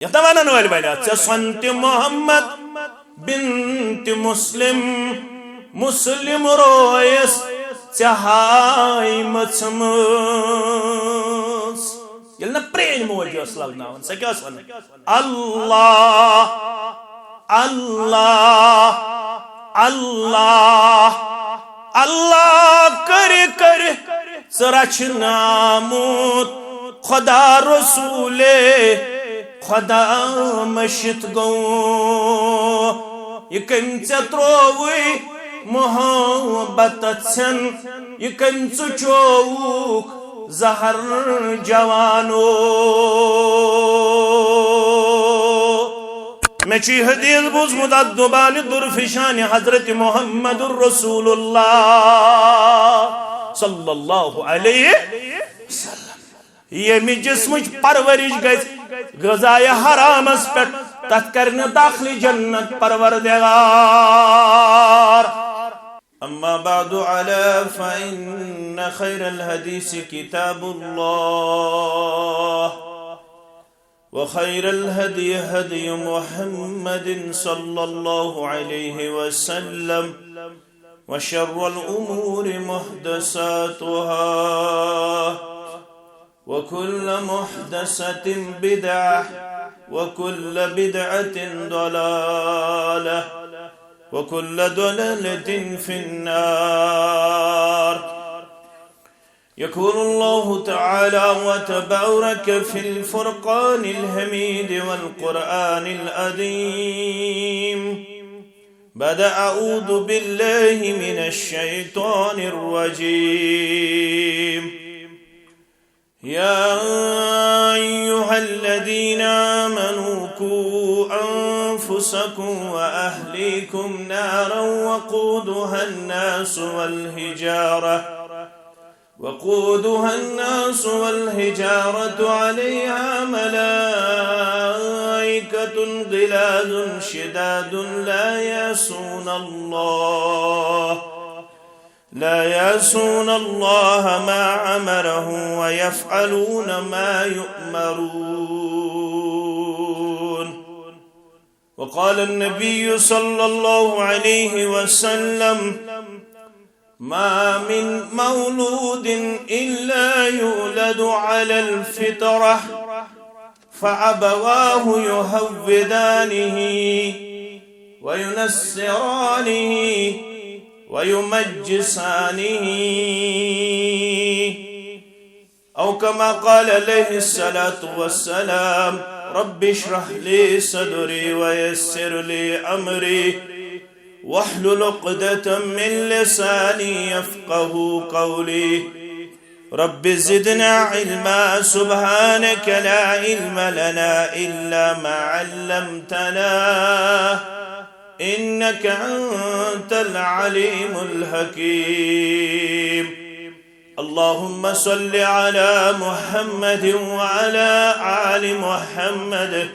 يتوانا نوال بيلا سنت محمد بنت مسلم مسلم رويس تهاي متمس يلنا برين موجه أصلاً سكاس الله الله الله الله كري كري سرچناموت خدا رسول خدا مشت گو يكن تروي محبت اتسن يكن تشوك زهر جوانو مچی حدیث بوز مددبان درفشان حضرت محمد رسول الله صلى الله عليه وسلم يمي جسمج پرورش گز غذای حرام اسپت تذکرن داخل جنت پروردگار أما بعد على فإن خير الحديث كتاب الله وخير الهدي هدي محمد صلى الله عليه وسلم وشر الأمور محدثاتها وكل محدثة بدعة وكل بدعة ضلالة وكل ضلالة في النار يقول الله تعالى وتبارك في الفرقان الحميد والقرآن العظيم بعد أعوذ بالله من الشيطان الرجيم يا أيها الذين آمنوا قوا أنفسكم وأهليكم نارا وقودها الناس والحجارة عليها ملائكة غلاظ شداد لا يعصون الله ما أمرهم ويفعلون ما يؤمرون وقال النبي صلى الله عليه وسلم ما من مولود إلا يولد على الفطرة فأبواه يهودانه وينصرانه ويمجسانه أو كما قال عليه الصلاة والسلام رب اشرح لي صدري ويسر لي أمري واحلل عقدة من لساني يفقه قولي رب زدنا علما سبحانك لا علم لنا إلا ما علمتنا إنك أنت العليم الحكيم اللهم صل على محمد وعلى آل محمد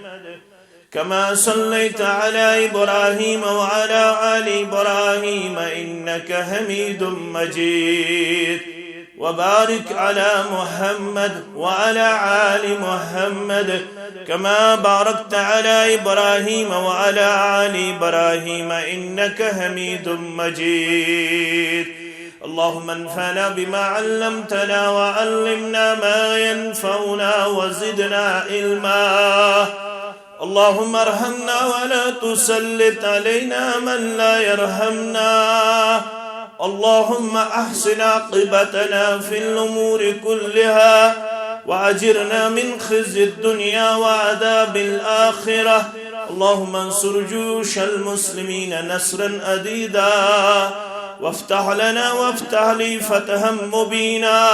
كما صليت على إبراهيم وعلى آل إبراهيم إنك حميد مجيد وبارك على محمد وعلى آل محمد كما باركت على إبراهيم وعلى آل إبراهيم إنك حميد مجيد اللهم انفعنا بما علمتنا وعلمنا ما ينفعنا وزدنا علما اللهم ارحمنا ولا تسلط علينا من لا يرحمنا اللهم أحسن عاقبتنا في الأمور كلها وأجرنا من خزي الدنيا وعذاب الآخرة اللهم انصر جيوش المسلمين نصرا عديدا وافتح لنا وافتح لي فتحا مبينا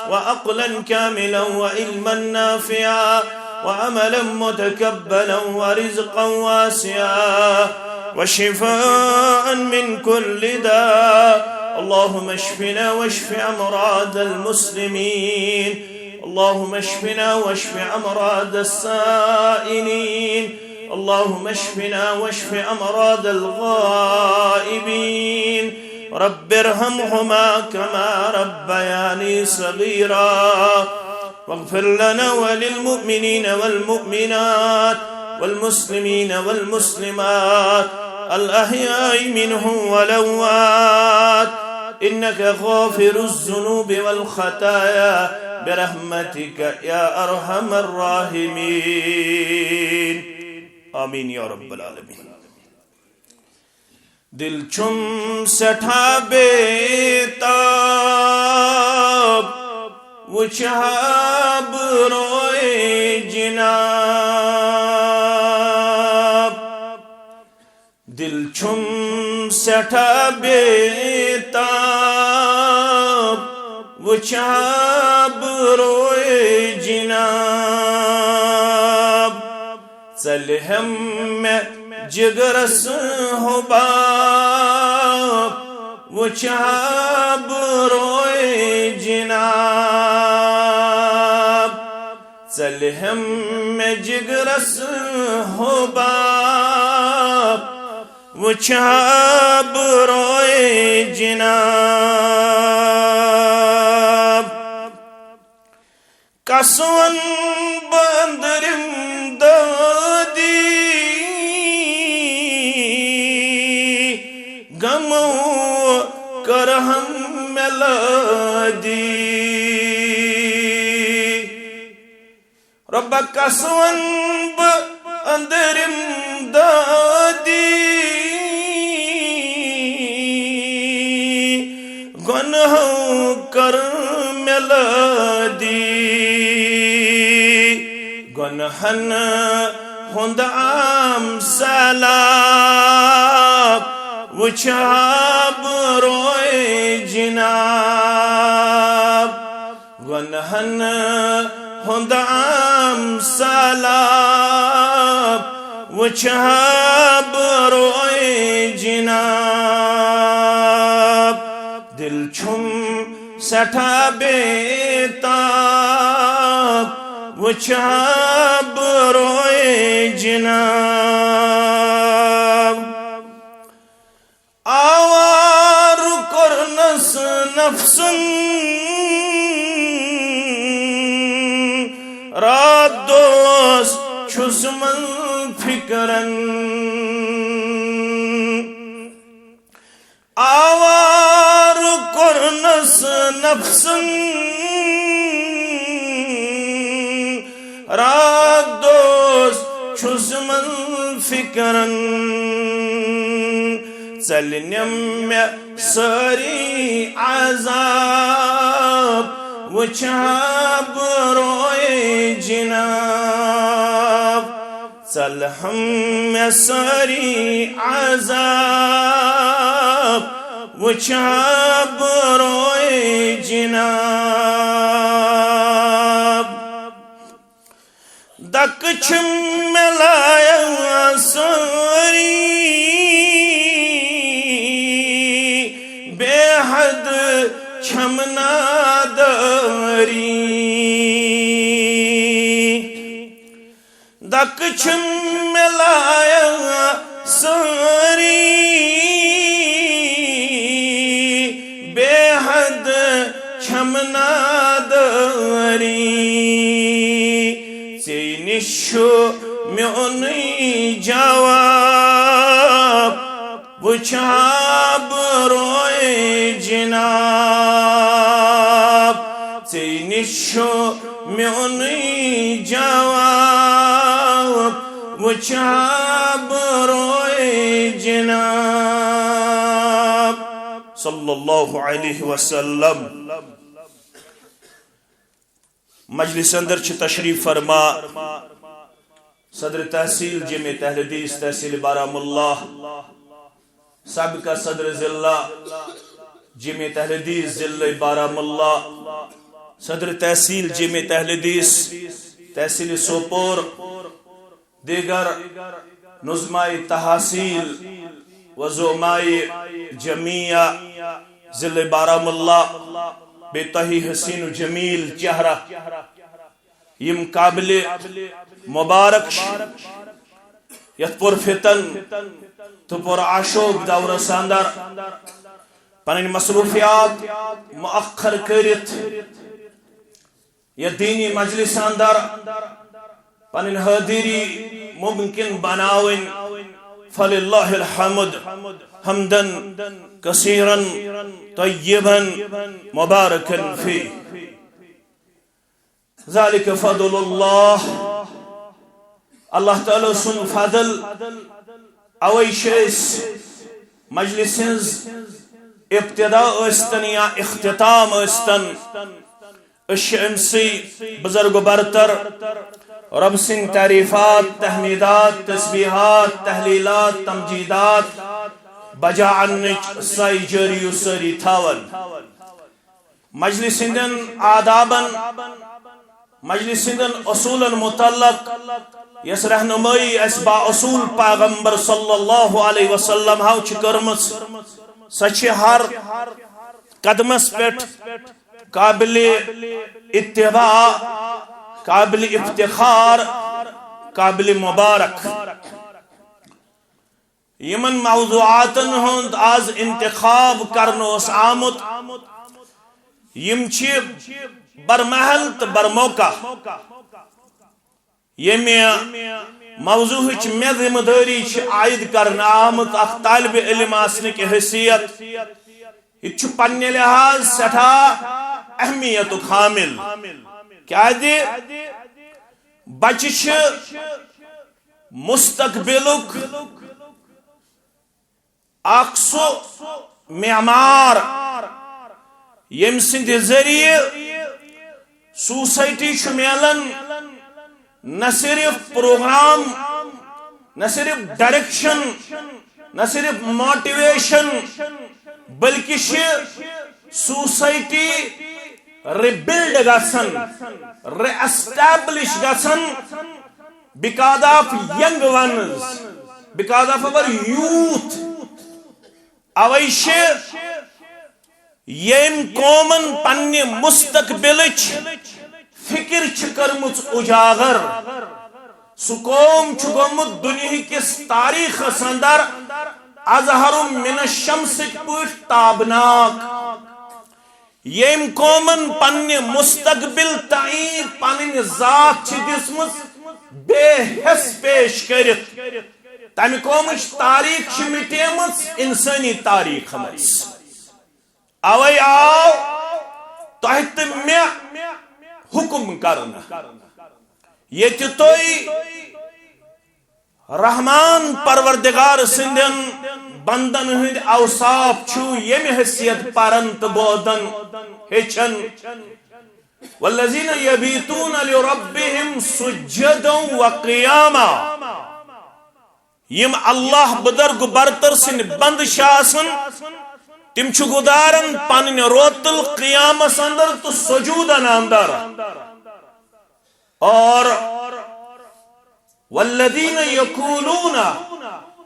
وعقلا كاملا وعلما نافعا وعملا متكبلا ورزقا واسعا وشفاء من كل داء اللهم اشفنا واشف أمراض المسلمين اللهم اشفنا واشف أمراض السائلين اللهم اشفنا واشف أمراض الغائبين رب ارحمهما كما ربياني صغيرا واغفر لنا وللمؤمنين والمؤمنات والمسلمين والمسلمات الأحياء منهم والأموات إنك غافر الذنوب والخطايا برحمتك يا أرحم الراحمين آمين يا رب العالمين دل چھم سٹھا بیتاب وچھاب روئے جناب دل چھم سٹھا بیتاب وچھاب روئے جناب چلہم میں جگرس حباب وچھاب روئے جناب چلہم میں جگرس حباب وچھاب روئے جناب کسون بندرم دادی غمو کرہم ملادی رب کسون بندرم دادی گنہو کر ملادی گنہن ہند عام سالاب وچھاب روئے جناب گنہن ہند عام سالاب وچھاب روئے جناب دل چھم سٹھا بیتاب وچھاب روئے جناب آوار کرنس نفسن رات دوست چھس من فکرن آوار کرنس نفسن رات دوست چھس من فکرن چلنیم میں ساری عذاب وچھاب روئے جناب چلہم میں ساری عذاب وچھاب روئے جناب دک چھم ملایا ساری بے حد چھمنا داری دک چھم ملایا ساری بے حد چھمنا داری نشو میونی جواب وچھاب روئے جناب نشو میونی جواب وچھاب روئے جناب صلی اللہ علیہ وسلم مجلس اندر چھ تشریف فرما صدر تحصیل جامع اہل حدیث تحصیل بارہمولہ سابقہ صدر ضلع جامع اہل حدیث ضلع بارہمولہ صدر تحصیل جامع اہل حدیث تحصیل سوپور دیگر نظماء تحصیل و زعماء جمعیہ ضلع بارہمولہ بے تہی حسین و جمیل چہرہ یم قابل مبارک یت پر فتن تو پر عاشوق دور ساندر پنن مصروفیات مؤخر کرت یہ دینی مجلس اندر پنن حاضری ممکن بناون فللہ الحمد حمدا کثیرا طیبا مبارکا فی ذالک فضل اللہ اللہ تعالی سن فضل اوی شیس مجلس ہنز ابتداء استن یا اختتام استن امسی بزرگ برتر رب سن تعریفات تحمیدات تسبیحات تحلیلات تمجیدات بجا عنچ سائی جری سری تھاون مجلس ہندن آدابن مجلس ہندن اصولا متعلق یس رہنمائی اس با اصول پیغمبر صلی اللہ علیہ وسلم ہاو چھ کرمس سچ ہر قدمس پیٹ قابل اتباع قابل افتخار قابل مبارک یمن موضوعاتن ہند آز انتخاب کرنوس آمد یم چھ برمحل تو برموقع یمی موضوع میں ذمہ داری عائد کرنا آمد اخ طالب علم آسنے کی حیثیت یہ پنہ لحاظ سٹھا اہمیت حامل کیا دی بچہ مستقبلک اخ سو معمار یم سند ذریعہ سوسائٹی ملن نہ صرف پروگرام نہ صرف ڈائریکشن نہ صرف موٹیویشن بلکہ سوسائٹی ریبلڈ گسن ری اسٹیبلش گسن because of young ones because of our youth اویش یم قومن پنہ مستقبلچ فکر کرمت اجاگر سہ قوم گومت دنیا کس تاریخ اندر اظہر من الشمس پٹ تابناک یم قومن پنہ مستقبل تعین پنن ذات دسمت بے حس پیش کرت تمہ قومچ تاریخ مٹیمت انسانی تاریخ مز اوے آو تہ تو مے حکم کرنا یہ توئی رحمان پروردگار سندن بندن ہند اوصاف چھو یم حیثیت پرن تو بودن ہچن والذین یبیتون لربهم سجدا وقیاما یم اللہ بدرگ برتر سن بند شاسن تم چھ گدارن پنن روتل قیامس اندر تو سجودن اندر اور والذین یقولون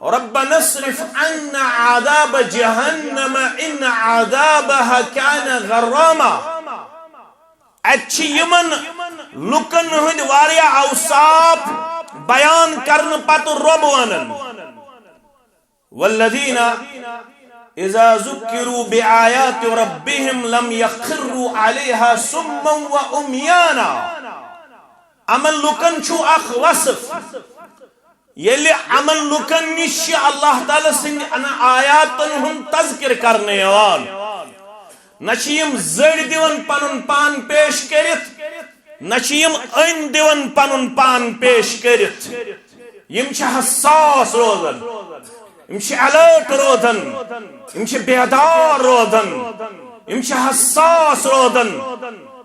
ربنا اصرف عنا عذاب جہنم ان عذابها كان غراما اچھی یمن لکن ہند واریا اوصاف بیان کرن پت رب ونن والذین اذا ذکروا بآیات ربهم لم يخروا عليها سما وعميانا عمل لکن چھو اخ وصف یلی عمل لکن نش اللہ تعالی سن آیاتن ہم تذکر کرنے یوان نچیم زڑ دیون پنن پان پیش کرت نچیم این دیون پنن پان پیش کرت یم چھ حساس روزن یم چھ الرٹ روزن یم چھ بیدار روزن یم چھ حساس روزن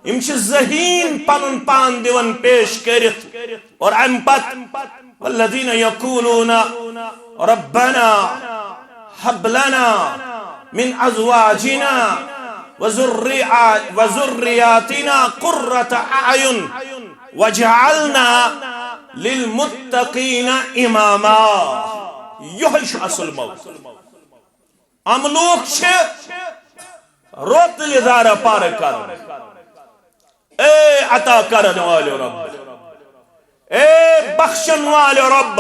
یم چھ ذہین پنن پان دیون پیش کرت اور ام پت والذین یقولون ربنا حب لنا من ازواجنا وذریاتنا قرۃ اعین وجعلنا للمتقین اماما یہ اصل موت املوک چھ روت لدارہ پار کر اے عطا کرن والے رب اے بخشن والے رب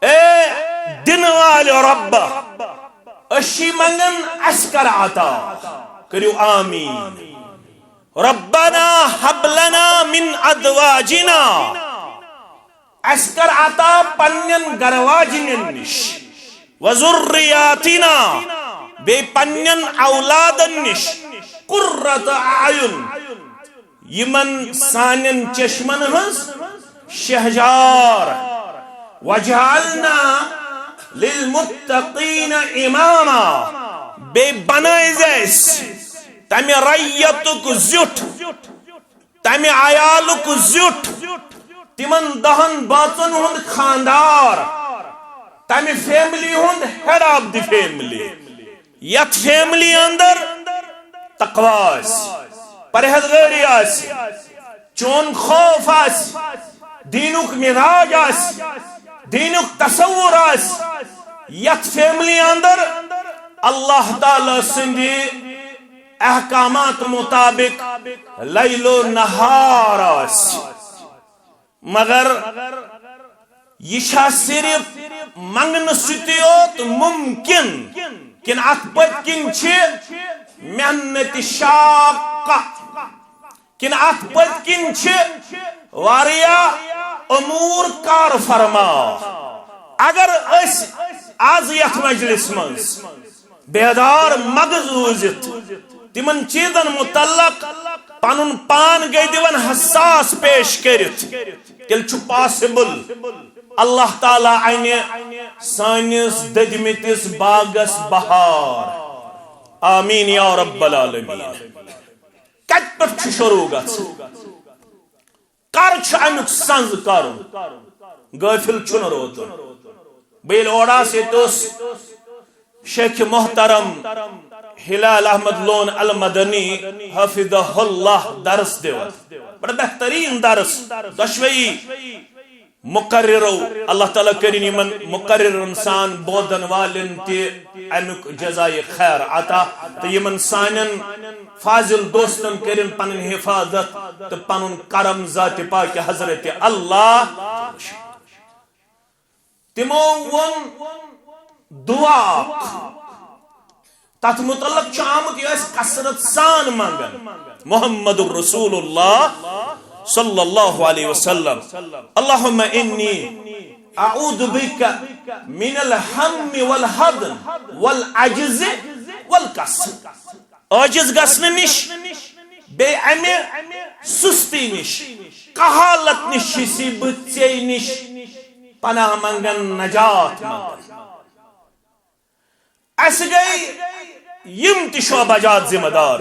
اے دن والے رب اشی منگن اسکر عطا کریو آمین ربنا هب لنا من ازواجنا اسکر عطا پنن گرواجنن نش وذریاتنا بے پنن اولادن نش قرۃ اعین یمن سانن چشمن ہنس شہجار وجعلنا للمتقین اماما بے بنائزیس تمہ ریتک زیٹ تمہ عیالک زیٹ تمن دہن باچن ہند خاندار تمہ فیملی ہند ہیڈ آف دی فیملی یت فیملی اندر تقوی آس پرہیزگاری آس چون خوف آس دینک مزاج آس دینک تصور آس یت فیملی اندر اللہ تعالی سندی احکامات مطابق لیل و نہار آس مگر یہ صرف منگن ستیوت ممکن کن ات پت کن محنت شاقہ کن ات پت کن واریا امور کار فرما اگر اس آز یت مجلس منز بیدار مغز روزت تمن چیزن متعلق پنن پان گئی دیون حساس پیش کرت تیل چھ پاسبل اللہ تعالی آئین سانس ددمتس باغس بہار آمین یا رب العالمین کت پر چھ شروع گژھ کر چھ امیک سنز کرن غافل چھن روتن بیل اوڑا سے توس شیخ محترم ہلال احمد لون المدنی حفظہ اللہ درس دیوت بڑا بہترین درس دشوئی مقررو اللہ تعالیٰ کرین من مقرر انسان بودن والن تی امیک جزائی خیر عطا تو یمن سانن فاضل دوستن کرین پنن حفاظت تو پنن کرم ذات پاک حضرت اللہ تمو ون دعا تات متعلق آمد یہ کثرت سان مانگن محمد الرسول اللہ صلی اللہ علیہ وسلم اللہم انی اعوذ بک من الہم والحزن والعجز والکسل عاجز گسن نش بے امی سستی نش کہالت نش سیبت سے نش پناہ منگن نجات منگن اس گئی یم تی شعبہ جات ذمہ دار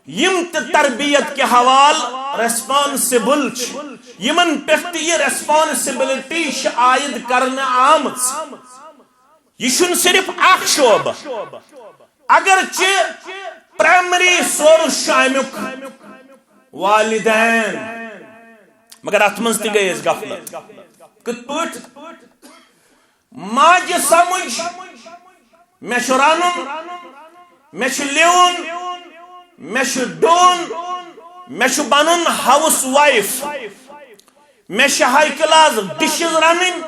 یم تی تربیت کے حوال ریسپانسبل یمن پہتی یہ ریسپانسبلٹی عائد کرنے آمد یہ شن صرف اخ شعبہ اگرچہ پرائمری سورس شامک والدین مگر اتمنز تی گئی اس غفلت کت پوٹ ماج سمجھ میں چھ رنن میں چھ لیون میں چھ ڈون میں چھ بنن ہاؤس وائف میں چھ ہائی کلاس ڈشز رنن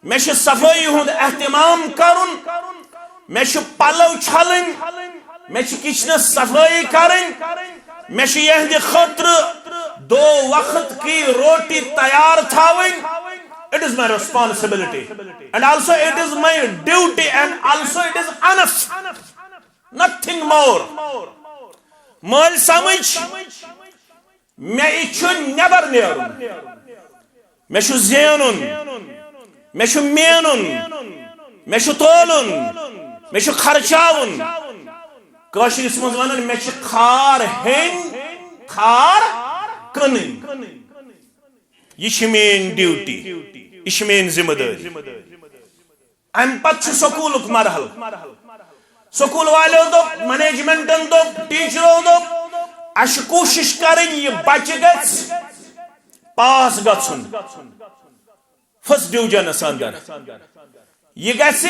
میں چھ صفائی ہند اہتمام کرن میں چھ پلو چھلن میں چھ کچنس صفائی کرن میں چھ یہندِ خاطر دو وقت کی روٹی تیار تھاون. It is my responsibility and also it is my duty and also it is enough, nothing more. Mal samajh میں اچھو نیبر نیرن میں چھو زینن میں چھو مینن میں چھو تولن میں چھو خرچاون کاشر اس مزوانن میں چھو خار ہین خار کنن یہ چھ مین ڈیوٹی یہ چھ مین ذمہ داری ام پت چھ سکولک مرحل سکول والے دو منیجمنٹن دو ٹیچروں دو اش کوشش کریں یہ بچہ گژھ پاس گژھن فرسٹ ڈویژنس اندر یہ گژھِ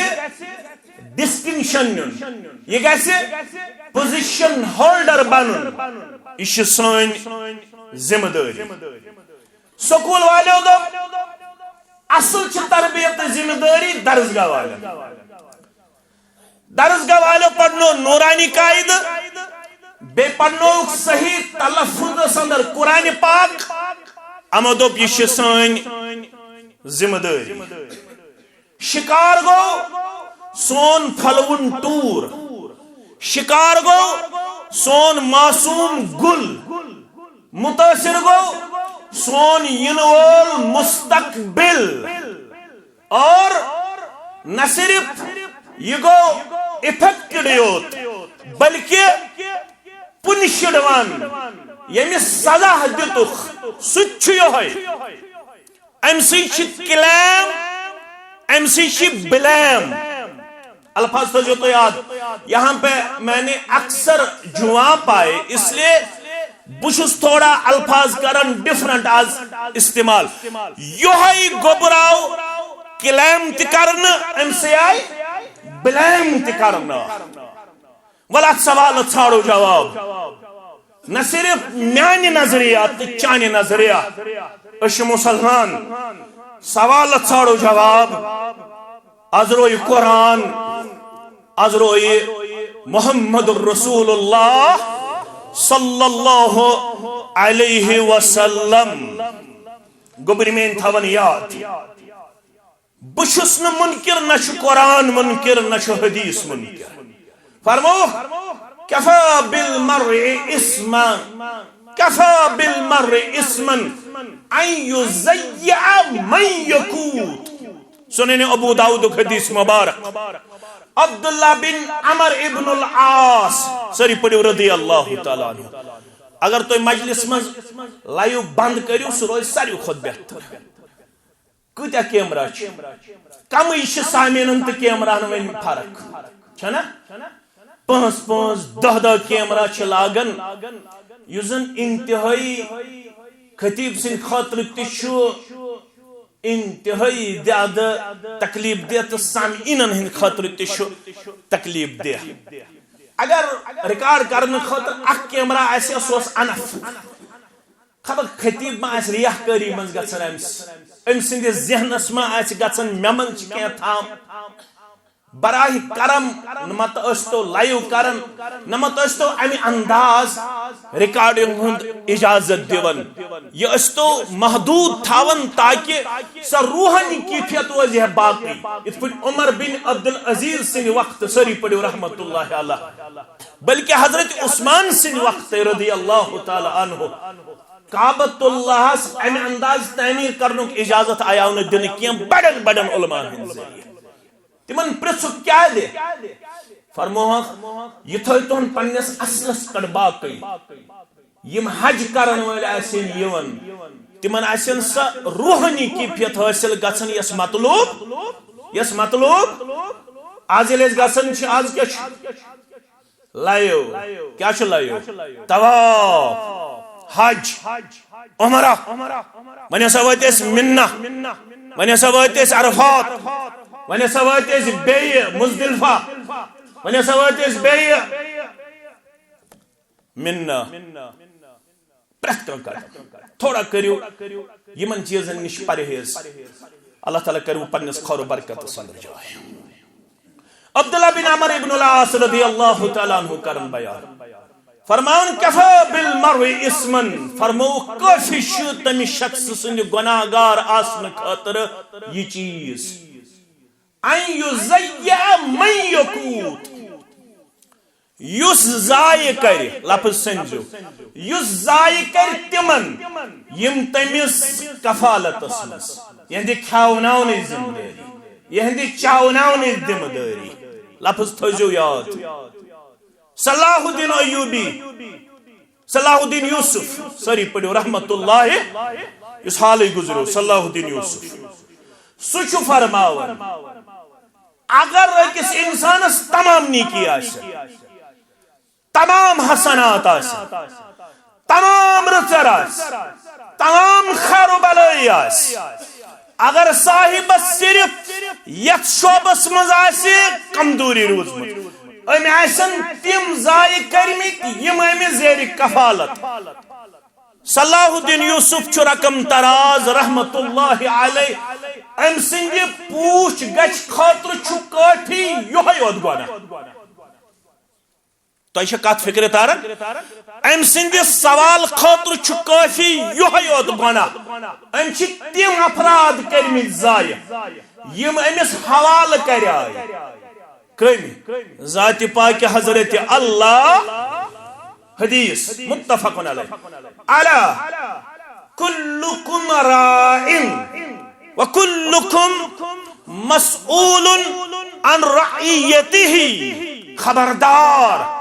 ڈسٹنکشن نیُن یہ گژھِ پوزیشن ہولڈر بنن یہ چھ سٲنۍ ذمہ داری سکول والے دو اصل چھ تربیت ذمہ داری درسگاہ والے درسگاہ والے پڑھنو نورانی قائد بے پنوک صحیح تلفظ اندر قرآن پاک اما دوپ یہ سن ذمہ داری شکار گو سون پھلون ٹور شکار گو سون معصوم گل متاثر گو سون ینوول مستقبل اور نہ صرف یہ گو افیکٹڈ یوت بلکہ پنشڈ ون یمس سزا دتخ سہ ام سی کلیم ام سی بلیم الفاظ تو جو تو یاد یہاں پہ میں نے اکثر جواں پائے اس لیے بشس تھوڑا الفاظ کرن ڈیفرنٹ آز استعمال یوہی گبراو کلیم تکرن ام سی آئی بلیم تکرن ولا سوال ژھانڈو جواب نہ صرف میانہ نظریات چانہ نظریات اش مسلمان سوال ژھانڈو جواب از روی قرآن از روی محمد الرسول اللہ صلی اللہ علیہ وسلم گبر مین تھون یاد بشس نہ منکر نہ قرآن منکر نہ حدیث منکر فرمو کفا بالمرء اسما کفا بالمرء اسما ان یزیع من یقوت سنن ابو داؤد حدیث مبارک عبداللہ بن عمر ابن العاص سری پڑھو رضی اللہ تعالی عنہ اگر تو مجلس مز لائیو بند کریو سو روز ساری خود بہتر کتیا کیمرہ کم ایش سامینن تو کیمرہ نوین فرق چھنا 5-5 کیمرہ لاگن یوزن انتہائی خطیب سن خاطر تشو انتہائی زیادہ تکلیف دہ تو سامعینن ہند خاطر تشو تکلیف دہ اگر ریکارڈ کرنے خاطر اخ کیمرہ ایسے سوس انف خبر خطیب ما ایس ریاح کاری منز گژھن ام سند ذہنس ما ایس گژھن ممن کینٛہہ تھام براہ کرم نمت استو لائیو کرن نمت استو امی انداز ریکارڈنگ ہند اجازت دیون یہ استو محدود تھاون تاکہ سا روحانی کیفیت وزی ہے باقی اس پر عمر بن عبدالعزیز سن وقت سری پڑھو رحمت اللہ علیہ بلکہ حضرت عثمان سن وقت رضی اللہ تعالی عنہ کعبۃ اللہ امی انداز تعمیر کرنک اجازت آیا انہیں دن کیا بڑن بڑن علماء ہند ذریعے تمن پرسو کیا دے فرموہ یہ تھوئی تون پنیس اصلس کڑ باقی یم حج کرن والے ایسین یون تمن ایسین سا روحانی کیفیت حاصل گژھن یس مطلوب آج لیس گژھن چھ آج کیا چھ لائیو کیا چھ لائیو طواف حج عمرہ ونیا سا واتیس منہ ونیا سا واتیس عرفات ونیا سا واتیس بیئی مزدلفہ ونیا سا واتیس بیئی منہ پرہتر کر تھوڑا کریو یمن چیزن نش پرہیز اللہ تعالیٰ کرو پنس خور و برکت سندر جائے عبداللہ بن عمر ابن العاص رضی اللہ تعالیٰ عنہ کرن بیان فرمان کفا بالمرء اسمن فرمو کافی شو تمی شخص سن گناہگار آسن خاطر یہ چیز ان یزیع من یقوت یس ضائع کر لفظ سنجو یس ضائع کر تمن یم تمس کفالت اسمس یہندی کھاوناونی زندگی یہندی چاوناونی ذمہ داری لفظ تھجو یاد صلاح الدین ایوبی صلاح الدین یوسف سری پڑھو رحمت اللہ اس حالی گزرو صلاح الدین یوسف سچو فرماون اگر کس انسانس تمام نیکی آسے تمام حسنات آسے تمام رچر آسے تمام خیر و بلائی آسے اگر صاحب صرف یت شعبس مز آسے کمزوری روزمت ام آسن تم ضائع کرمت یم ام زیر کفالت صلاح الدین یوسف چھ رقم تراز رحمت اللہ علیہ ام سنگی پوچھ گچھ خاطر چھ کاٹھی یوہی ود گونا تہ کت فکر تارن ام سندس سوال خاطر چھ کافی یوت گناہ ام چھ تم افراد کرمت ضائع یم امس حوالہ کرائے کم ذات پاک حضرت اللہ حدیث متفق علیہ الا کلکم راعٍ وکلکم مسئول عن رعیتہ خبردار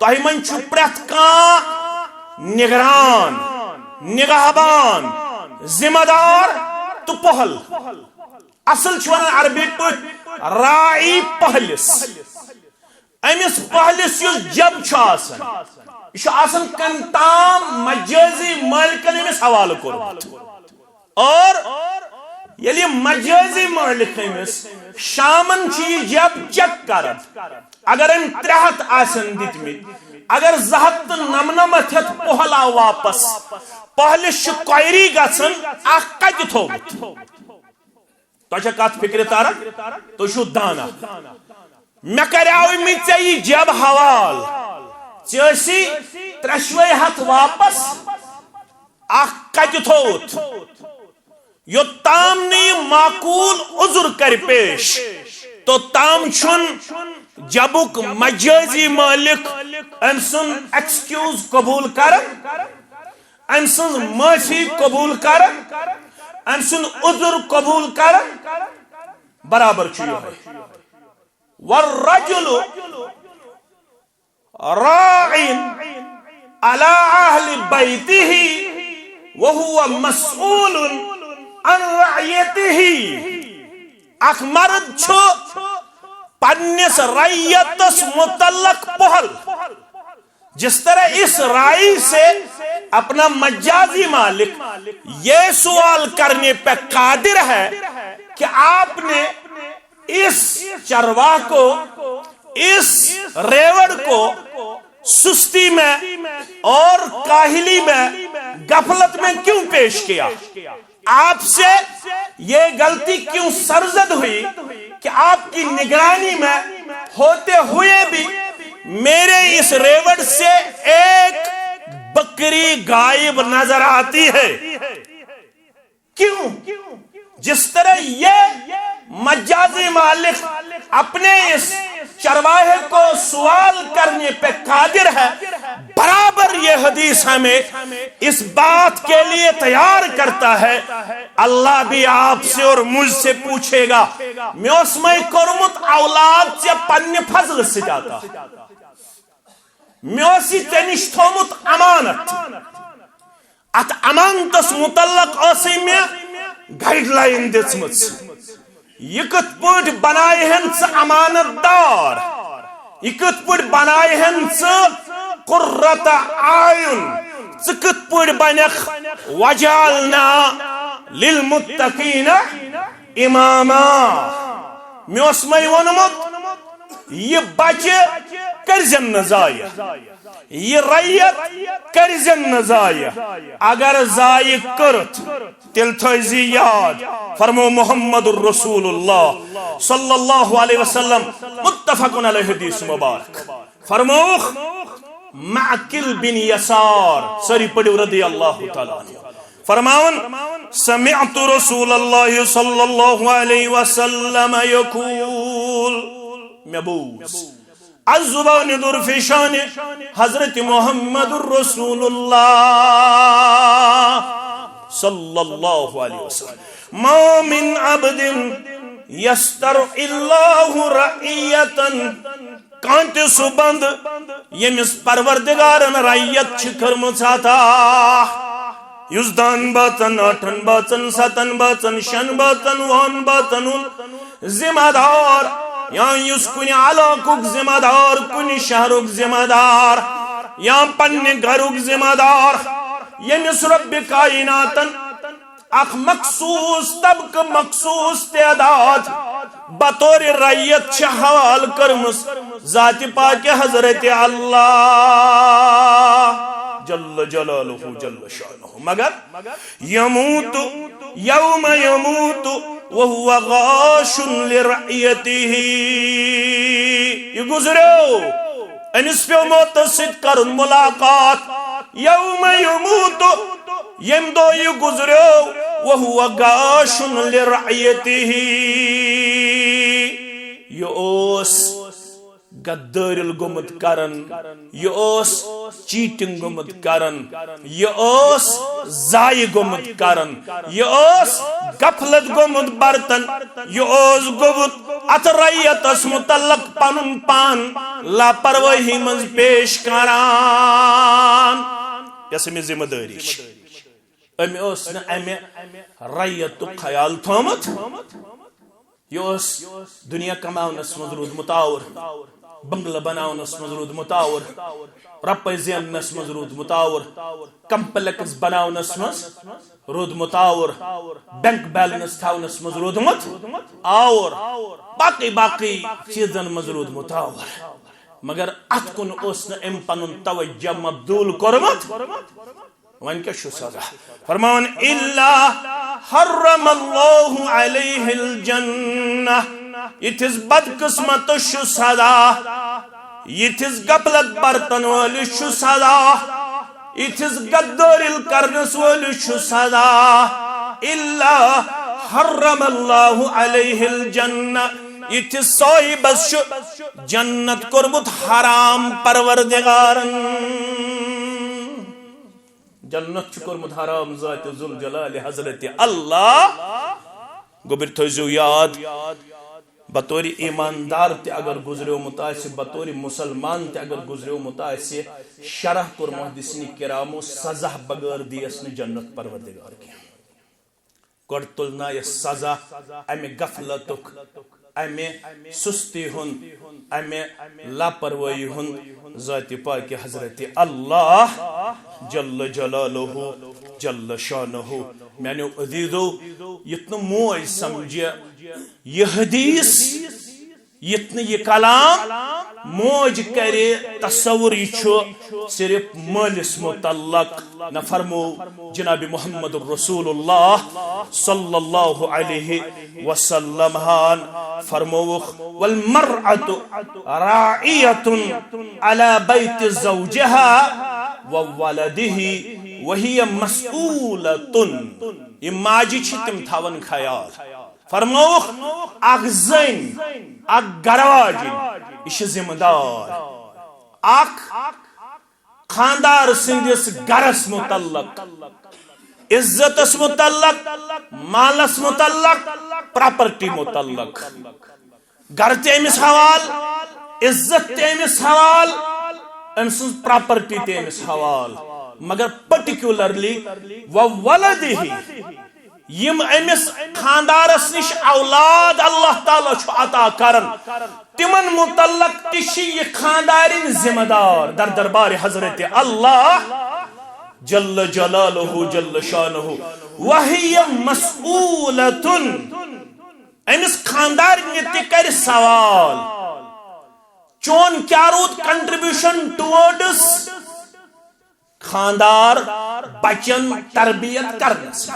تہ من چھ پرت کان نگران نگہبان ذمہ دار تو پہل اصل چھ ونان عربی پٲٹھۍ راعی پہلس امس پہلس یس جب چھ آسان یہ چھ آسان کم تام مجازی مالکن امس حوالہ کورمت اور یلی مجازی مالک امس شامن چھ یہ جب چیک کرد اگر ام 300 آسن دتمت اگر 299 ہتھ پہل آو واپس پہلس چھ کوئری گژھن اخ کتہ تھومت تہ کت فکر تارن تہ چھو دانا مے کریاو مت ژے جب حوال ژےسی 3 ہتھ واپس اخ کتہ تھوت یوتام نی معقول عذر کر پیش تو تام چھن جبک مجازی مالک ام سن ایکسکیوز قبول کرن ام سن معافی قبول کرن ام سن عذر قبول کرن برابر چھ یہ والرجل راع على اهل بيته وهو مسؤول عن رعيته اخ مرد چھو پنس رعیتس متعلق پہل جس طرح اس رائی سے اپنا مجازی مالک یہ سوال کرنے پہ قادر ہے کہ آپ نے اس چرواہ کو اس ریوڑ کو سستی میں اور کاہلی میں غفلت میں کیوں پیش کیا آپ سے یہ غلطی کیوں سرزد ہوئی کہ آپ کی نگرانی میں ہوتے ہوئے بھی میرے اس ریوڑ سے ایک بکری غائب نظر آتی ہے کیوں جس طرح یہ مجازی مالک اپنے اس چرواہے کو سوال کرنے پہ قادر ہے برابر یہ حدیث ہمیں اس بات کے لیے تیار کرتا ہے اللہ بھی آپ سے اور مجھ سے پوچھے گا میں اس میں کرمت اولاد سے پنی فضل سے جاتا میں اسی تنش تھومت امانت ات امانتس متعلق اسی میں گائیڈ لائن دسمت یہ کت پوٹ بنائے ہیں امانت دار یہ کت پوٹ بنائے ہیں قرۃ اعین کت پوٹ بنخ وجعلنا للمتقین اماما میں اس میں ونمت یہ بچے کرزن نزائع یہ ریت کرزن نزائع اگر ضائع کرت تل تھوزی یاد فرمو محمد الرسول اللہ صلی اللہ علیہ وسلم متفق علیہ حدیث مبارک فرموخ معقل بن یسار سری پڑھو رضی اللہ تعالیٰ فرماون سمعت رسول اللہ صلی اللہ علیہ وسلم یقول مبوس الزبان در فشان حضرت محمد الرسول اللہ صلی اللہ علیہ وسلم ما من عبد یسترعی اللہ رعیتا کانت سبند یمس پروردگارن رعیت چکر مچاتا یزدان باتن آٹھن باتن ستن باتن شن باتن وان باتن ذمہ دار یا یس کنی علاقک ذمہ دار کنی شہرک ذمہ دار یا پنی گھرک ذمہ دار یمس رب کائناتن اخ مخصوص طبق مخصوص تعداد بطور رعیت چھ حوال کرمس ذات پاک حضرت اللہ جل جلالہ جل شانہ مگر یموت یوم یموت وہو غاش لرعیتہ یہ گزرو انس پیو موت ست کرن ملاقات یوم یموت یم دو یہ گزریو وہو غاش لرعیته یہ اوس غدارل گمت کرن یہ اوس چیٹنگ گمت کرن یہ اوس زائی گمت کرن یہ اوس غفلت گمت برتن یہ اوس گمت ات رعیتس متعلق پنن پان لاپرواہی منز پیش کران یس میں ذمہ داری امی اوس نا امی رعیت خیال تھومت یہ اوس دنیا کماونس مز رود متاور بنگلہ بناونس مز رود متاور رپے زینس مز رود متاور کمپلیکس بناونس مز رود متاور بینک بیلنس تھاونس مز رودمت آور باقی چیزن مز رود متاور مگر ات کن اوس نا ام پنن توجہ مبذول کورمت وان کیا شو سزا فرمان الا حرم اللہ علیہ الجنہ یتھس بد قسمت شو سزا یتھس غفلت برتن ول شو سزا یتھس غدارل کرنس ول شو سزا الا حرم اللہ علیہ الجنہ یتھس صاحبس شو جنت کورمت حرام پروردگارن جنت کورمت حرام ذات ذوالجلال حضرت اللہ گوبر تھوزیو یاد بطور ایماندار تے اگر گزریو متاثر بطور مسلمان تے اگر گزریو متاثر شرح کر محدثین کرامو سزا بغیر دیس نے جنت پروردگار کیا گوڑ تلنا یہ سزا امی غفلتک امی سستی ہن امی لاپرواہی ہن ذات پاک حضرت اللہ جل جلالہ جل شانہ میں نے عزیزو یتن موج سمجھے یہ حدیث یتن یہ کلام موج کرے تصور یہ صرف مالس متعلق نہ فرمو جناب محمد رسول اللہ صلی اللہ علیہ وسلم فرمو والمرأة راعیة على بیت زوجها وولده وهي مسئولة یہ ماجی چھ تم تھاون خیال فرموخ اخ زن اخ گرواجن یہ ذمہ دار اخ خاندار سندس گرس متعلق عزتس متعلق مالس متعلق پراپرٹی متعلق گر تے امس حوال عزت تے امس حوال امس پراپرٹی تے امس حوال مگر پرٹیکولرلی وولدہ یم امس خاندارس نش اولاد اللہ تعالی چھ عطا کرن تمن متعلق تشی یہ خاندارین ذمہ دار در دربار حضرت اللہ جل جلالہ جل شانہ وہی مسئولۃ امس خاندارین تہ کر سوال چون کیا رود کنٹریبیوشن ٹورڈس خاندار بچن تربیت کرنس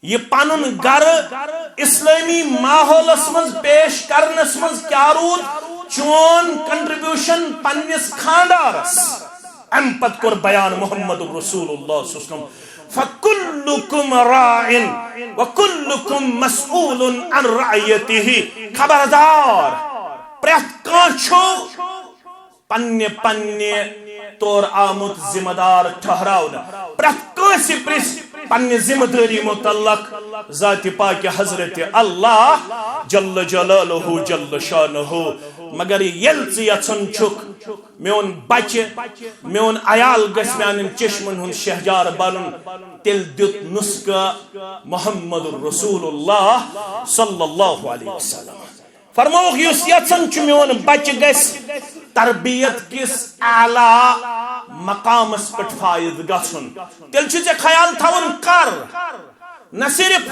یہ پانن گر اسلامی ماحولس مز پیش کرنس مز کیا رود چون کنٹریبیوشن پنس خاندارس ام پت کور بیان محمد رسول اللہ صلی اللہ علیہ وسلم فَكُلُّكُمْ رَاعٍ وَكُلُّكُمْ مَسْئُولٌ عَنْ رَعِيَتِهِ خبردار پریت کانچو پننے پننے طور آمد ذمہ دار ٹھہراؤنا پریت کانسی پریس پننے ذمہ داری متعلق ذات پاک حضرت اللہ جل جلالہ جل شانہ مگر یل یژن چھک میون بچہ میون عیال گژھِ میانن چشمن ہن شہجار بنن تیل دیت نسخہ محمد رسول اللہ صلی اللہ علیہ وسلم فرموک یس یژن چھ میون بچہ گژھِ تربیت کس اعلی مقامس پٹ فائد گژھن تیل چھ ژےٚ خیال تھاون کر نہ صرف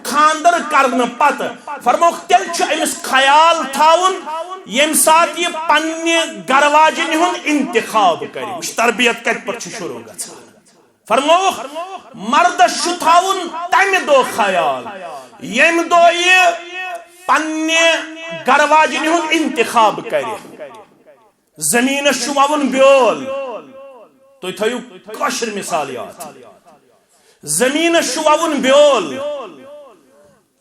خاندر کرن پت فرموک تیل چھ امس خیال تھاون یم سات یہ پنہ گر واجن ہن انتخاب کر وچ تربیت کت پر چھ شروع گژھان فرموک مردس چھ تھاون تمہ دو خیال یم دو یہ پنہ گر واجن ہن انتخاب کر زمین شوون بیول تو تھیو کاشر مثالیات زمین شوون بیول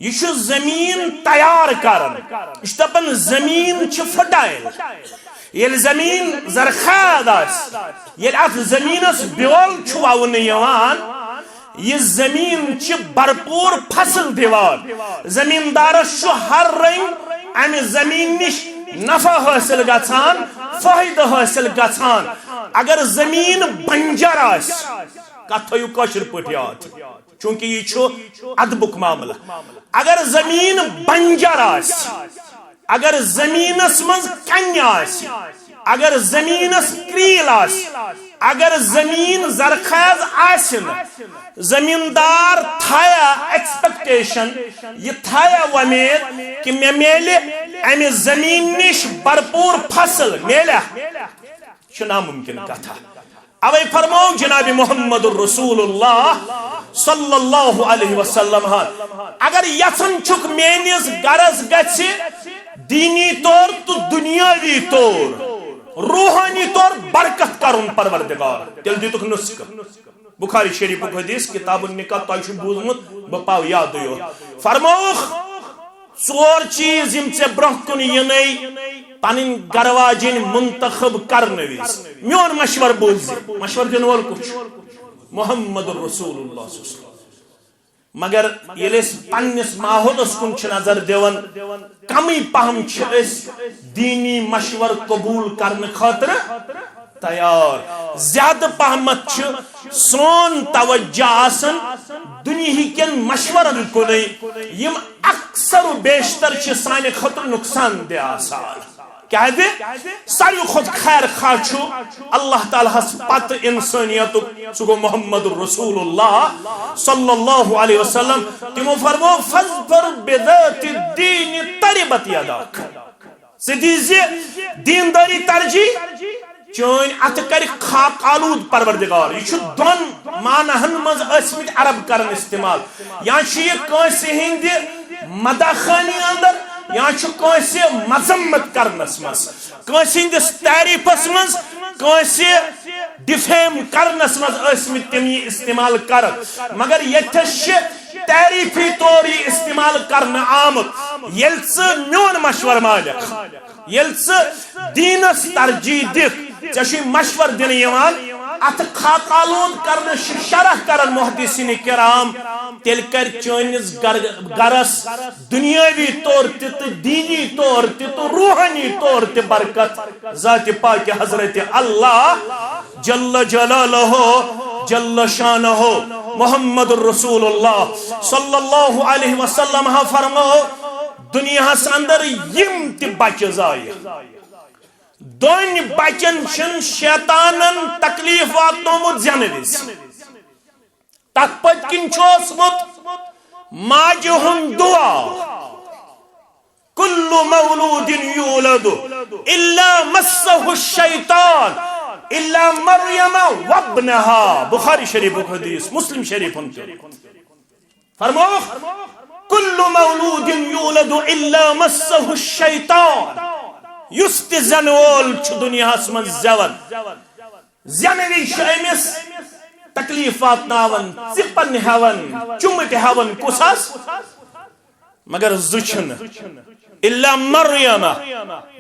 یہ زمین تیار کرن یہ دپن زمین چھ فرٹائل یل زمین زرخیز یل ات زمینس بیول چھ وون یوان یہ زمین چھ بھرپور فصل دیوان زمیندارس چھ ہر رنگ امہ زمین نش نفع حاصل گژھان فائدہ حاصل گژھان اگر زمین بنجر آس کت تھیو کاشر پٲٹھۍ یاد چونکہ یہ چھ ادبک معاملہ اگر زمین بنجر آس اگر زمینس مز کنہ آس اگر زمینس کریل آس اگر زمین زرخیز آسن زمیندار تھایا ایکسپیکٹیشن یہ تھایا ومید کہ میں میلے امہ زمین نش بھرپور فصل میلہ چھ ناممکن کتھا اوے فرمو جناب محمد الرسول اللہ صلی اللہ علیہ وسلم اگر یژھن چھک میانس گرس گژھِ دینی طور تو دنیاوی طور روحانی طور برکت کرن پروردگار تیل دیتک نسخ بخاری شریف حدیث کتاب النکاح تہ بوزمت بہ پاو یاد فرموخ ژور چیز یم ژے برونٛہہ کُن یِنٕے پنن گرواجن منتخب کرنے وز میون مشور بوز مشور دن وول کچھ محمد الرسول اللہ صلی اللہ علیہ وسلم مگر یل پنس ماحولس کن نظر دیون کمی پہم دینی مشور قبول کرنے خاطر تیار زیادہ پہمت سون توجہ آسن دنیا کن مشورن کن یم اکثر و بیشتر سانہ خاطر نقصان دہ آسان کیا دے ساری خود خیر خواہ اللہ تعالیٰ ہس پت انسانیت سگو محمد الرسول اللہ صلی اللہ علیہ وسلم تمو فرمو فَاظْفَرْ بِذَاتِ الدِّينِ تَرِبَتْ يَدَاكَ سدیزی دینداری ترجیح چون ات کر خاک آلود پروردگار یہ دون معنہن مز اسمت عرب کرن استعمال یا یہ کانسی ہند مداخانی اندر یا کانسی مذمت کرنس مز کانسی ہندس تعریفس مز کانسی ڈیفیم کرنس مز اسمت تم یہ استعمال کرن مگر یتھس تعریفی طور یہ استعمال کرنے آمد یل میون مشور مالک یل دینس ترجیح دت ژے مشور دن ات خاک آلود کرنے شرح کرن محدثین کرام تیل کر چونس گرس دنیاوی طور تہ دینی طور تہ روحانی طور تہ برکت ذات پاک حضرت اللہ جل جلالہ جل شانہ محمد الرسول اللہ صلی اللہ علیہ وسلم فرمو دنیا اندر یم تہ بچہ زائے دون بچن چن شیطانن تکلیف واتنومت زینہ وز تک پت کن اوسمت ماجہ ہند دعا کل مولود یولد الا مسہ الشیطان الا مریم وابنها بخاری شریف حدیث مسلم شریف فرمو کل مولود یولد الا مسہ الشیطان یست زن وول دنیا من زون زنوی امس تکلیفات ناون ژپن ہون چمٹ ہون کسس مگر زچن الا مریم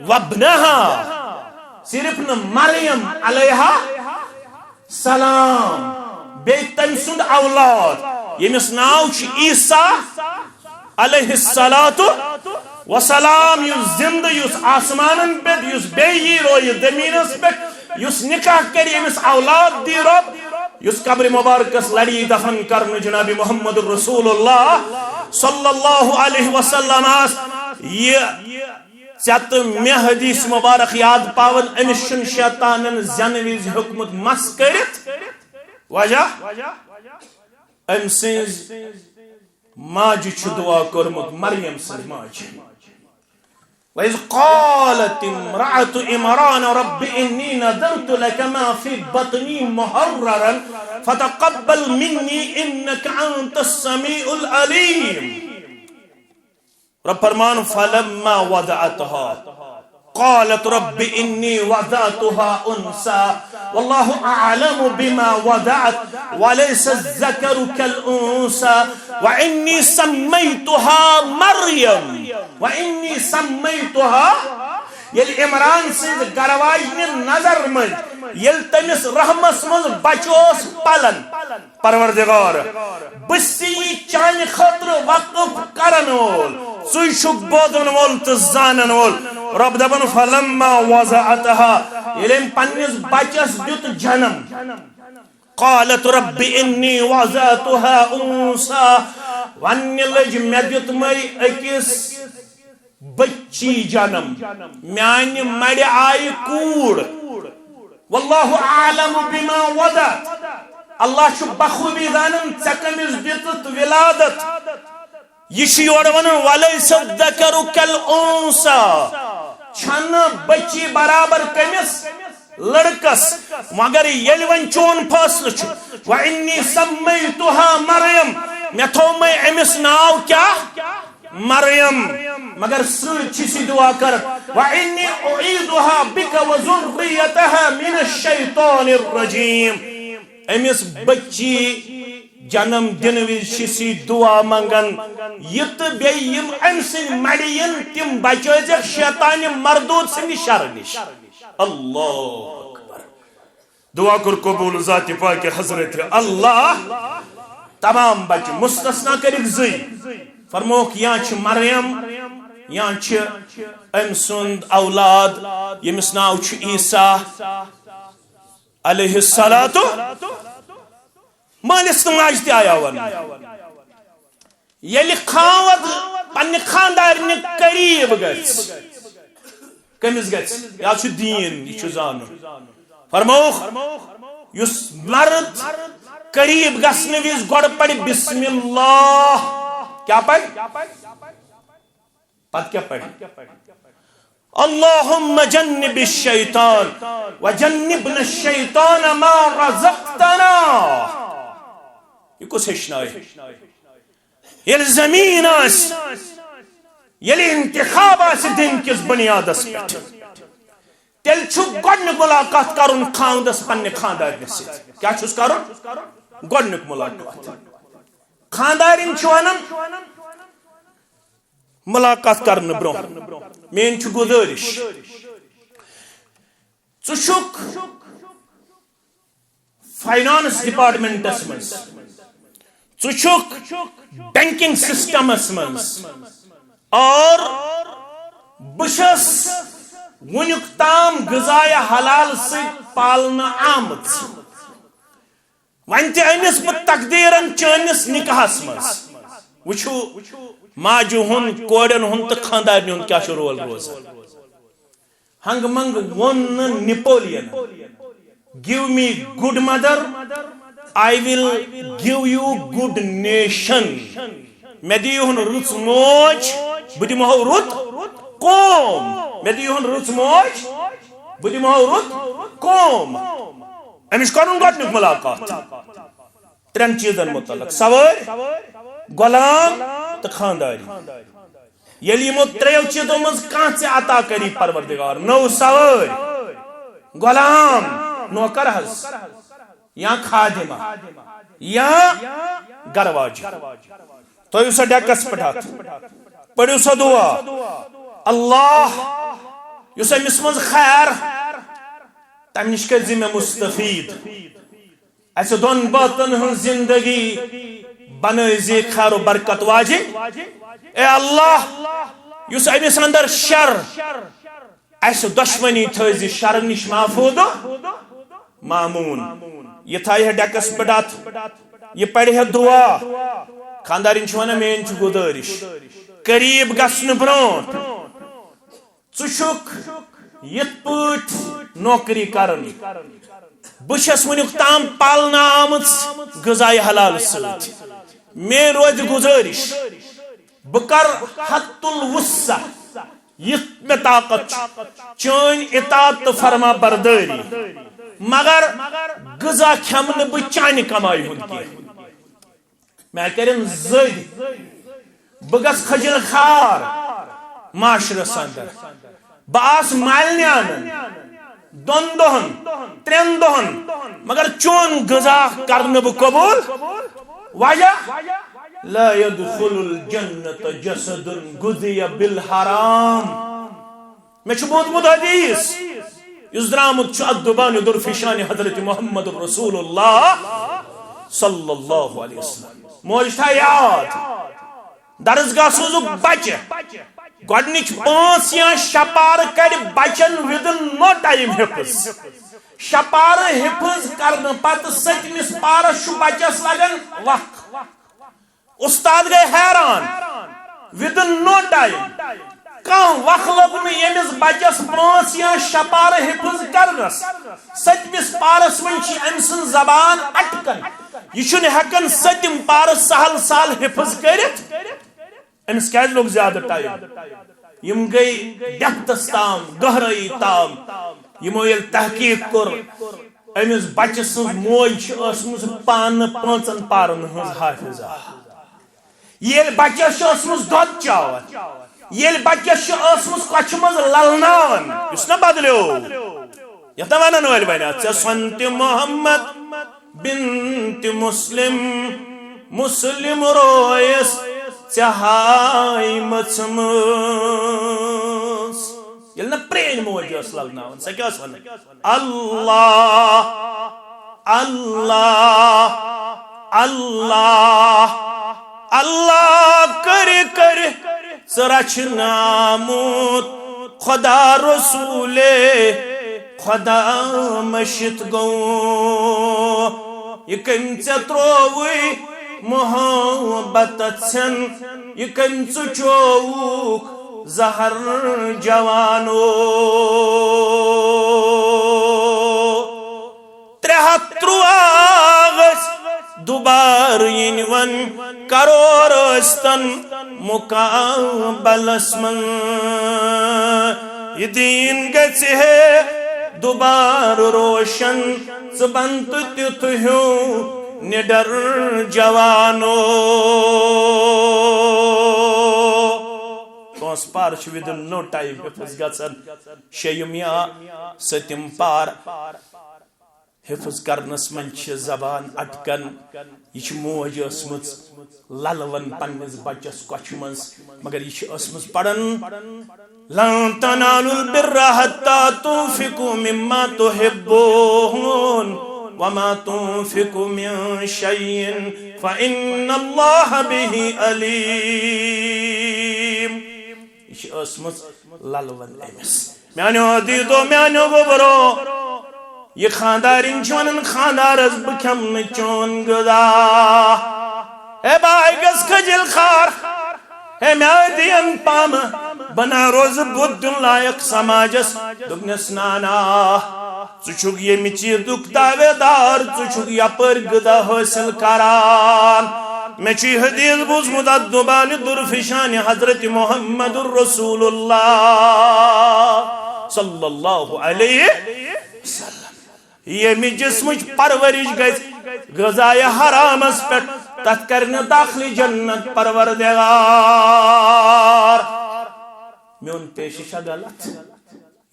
وابنها صرف نہ مریم علیہ سلام بے تم سند اولاد یمس ناو عیسیٰ علیہ الصلاۃ وسلام یس زندہ یس آسمان پہ یس بے روی زمینس پہ یس نکاح کر یمس اولاد دی رب یس قبر مبارکس لڑی دفن کرن جناب محمد الرسول اللہ صلی اللہ علیہ وسلم یہ چت میں حدیث مبارک یاد پاون امس شیطانن زنویز حکمت مس کرت وجہ ام سز ماج دعا کرمت مریم سن ماج وَإِذْ قَالَتِ امْرَأَةُ عِمْرَانَ رَبِّ إِنِّي نَذَرْتُ لَكَ مَا فِي بَطْنِي مُحَرَّرًا فَتَقَبَّلْ مِنِّي إِنَّكَ أَنْتَ السَّمِيعُ الْعَلِيمُ رب فرمان فَلَمَّا وَضَعَتْهَا قالت رب إني وضعتها أنثى والله أعلم بما وضعت وليس الذكر كالأنثى وإني سميتها مريم وإني سميتها يل عمران سند گرواجن نظر من يل تمس رحمس من بچوس پلن پروردگار بسی چان خطر وقف کرن وول سوی شک بودن وول تزانن وول رب دبن فلما وضعتها يلين پنس بچس دیت جنم قالت رب إني وضعتها أنثى ون لج مدت مي اکس بچی جنم میانی مڑ آئی کوڑ واللہ اعلم بما وضعت اللہ چھو بخوبی دانن چکمز دیتت ولادت یشی اور ونن ولیس الذکر کالانثی چھن بچی برابر کمس لڑکس مگر یل ون چون فاصل چھو وانی سمیتها مریم میں تھو میں امس ناو کیا مریم مگر سچی دعا کر وانی اعیدها بک وذریتها من الشیطان الرجیم امس بچی جنم دن وشی دعا منگن یت بیم امسن مڑین تم بچوز شیطان مردود سن شر نش اللہ اکبر دعا کر قبول ذات پاک حضرت اللہ تمام بچ مستثنا کرک زی فرموک یا چھ مریم یا چھ ام سند اولاد یمس ناو چھ عیسیٰ علیہ الصلاۃ مالس ماج تہ آیا ون یل خاوت پنہ خاندار قریب گژھ کمس گژھ یا چھ دین یہ چھ زان فرموک یس مرد قریب گژھن وز گۄڈٕ پڑِ بسم اللہ کیا پڑھ پت کیا پڑھ اللہم جنب الشیطان وجنبنا الشیطان ما رزقتنا یہ کس ہشنائی یل زمین آس یل انتخاب آس دن کس بنیادس پیٹ تیل چھو گۄڈنیُک ملاقات کرن خاندس پنہ خاندارنس سۭتۍ کیا چھُس کرن گۄڈنیُک ملاقات خاندارن ونان ملاقات کرنے برو مین گزارش ٹھک فائنانس ڈپارٹمنٹس مز ٹھک بینکنگ سسٹمس مز اور بشس ونیک تام غذائے حلال ست پالنا آمت ون تمس بہ تقدیرن چانس نکاحس مز وچھو ماجہ ہند کوڑن ہند تو خاندارن ہند کیا رول روزان ہنگ منگ one Napoleon give me good mother I will give you good nation میں دیہن رچ موج بہ دمہو رت قوم میں دیہن رچ موج بہ دمہو رت قوم امس کرن گۄڈنیُک ملاقات ترین چیزن متعلق سوٲرۍ غلام تو خانداری یل یمو تریو چیزو مز کانٛہہ ژےٚ عطا کری پروردگار نو سوٲرۍ غلام نوکر حظ یا خادمہ یا گرواج تھٲیِو سا ڈیکس پٮ۪ٹھ ہتھ پٔرِو سا دعا اللہ یُس أمِس منٛز خیر تم نش کر میں مستفید اسہ دون باتن ہن زندگی بنائے خیر و برکت واجہ اے اللہ یس امس اندر شر اس دشمنی تھزی شر نش محفوظ مامون یہ تھائے ڈیکس پڑات یہ پڑھے دعا خاندارن ونان مین گزارش قریب گھن برونٹ ٹھک یت پٹ نوکری کرن بشس ونیک تام پالنا آمت غذائے حلال ست میں روز گزارش بکر حت الوسع یت میں طاقت چون اطاعت فرما برداری مگر غذا کھمن بہ چانہ کمائی ہند کی میں کرن زد بہ گس خجل خار معاشرس اندر باس مالنی آنن دون دہن ترین دہن مگر چون غذا کرن بہ قبول وجہ لا يدخل الجنة جسد غذي بالحرام میں چھ بوزمت حدیث اس درامت چھ ادبان درفشان حضرت محمد رسول اللہ صلی اللہ علیہ وسلم موج تھا یاد درسگاہ سوزک بچہ گوڑنچ 5 یا 6 پار کر بچن ودن نو ٹائم حفظ 6 پار حفظ کرن پت 7 پارس بچس لگن وقت استاد گئے حیران ودن نو ٹائم کم وقت لگ یمس بچس 5 یا 6 پار حفظ کرنس 7 پارس من ام سن زبان اٹکن یہ ہکن 7 پارس سہل سہل حفظ کرت امس کیا لوگ زیادہ ٹائم یم گئی ڈیپتس تام گہرائی تام یمو یل تحقیق کر امس بچہ سن موج اسمس پان 5 پارن ہز حافظہ یل بچہ اسمس دود چاوان یل بچہ اسمس کچھ مز للناون اس نہ بدلیو یتا ونن ول بنات سنت محمد بنت مسلم مسلم رویس چہائی مچمس یل نہ پرین موج اس للناون سہ کیا سن اللہ اللہ اللہ اللہ کر سرچ ناموت خدا رسول خدا مشت گو یہ کم تروی محبت چھن یہ کم چوک زہر جوانو 313 دوبار ون کرور استن مقابلس من یہ دین گچ ہے دوبار روشن سبنت تیت ہوں نڈر جوانو 5 پار ودن نو ٹائم حفظ گژھن 6 یا 7 پار حفظ کرنس من زبان اٹکن یہ موج اسمت للون پنس بچس کچھ مز مگر یہ اسمت پڑھن لن تنالوا البر حتى تنفقوا مما تحبون وما تنفقوا من شيء فإن الله به عليم یہ اسمت للون امس میانو دیدو میانو گبرو یہ خاندارین چونن خاندارس بکھم چون غذا اے بائی گس کھجل خار اے میادین پام بنا روز بود لائق سماجس دگنس نانا ژھُک ییٚمہِ چیٖزُک دعویدار ژھُک یپٲرۍ غذا حٲصِل کران میں چھ حدیث بوزمت ادبان درفشان حضرت محمد رسول اللہ صلی اللہ علیہ وسلم یمی جسمچ پرورش گز غذائے حرامس پہ تت کرنے داخل جنت پروردگار میون پیششہ غلط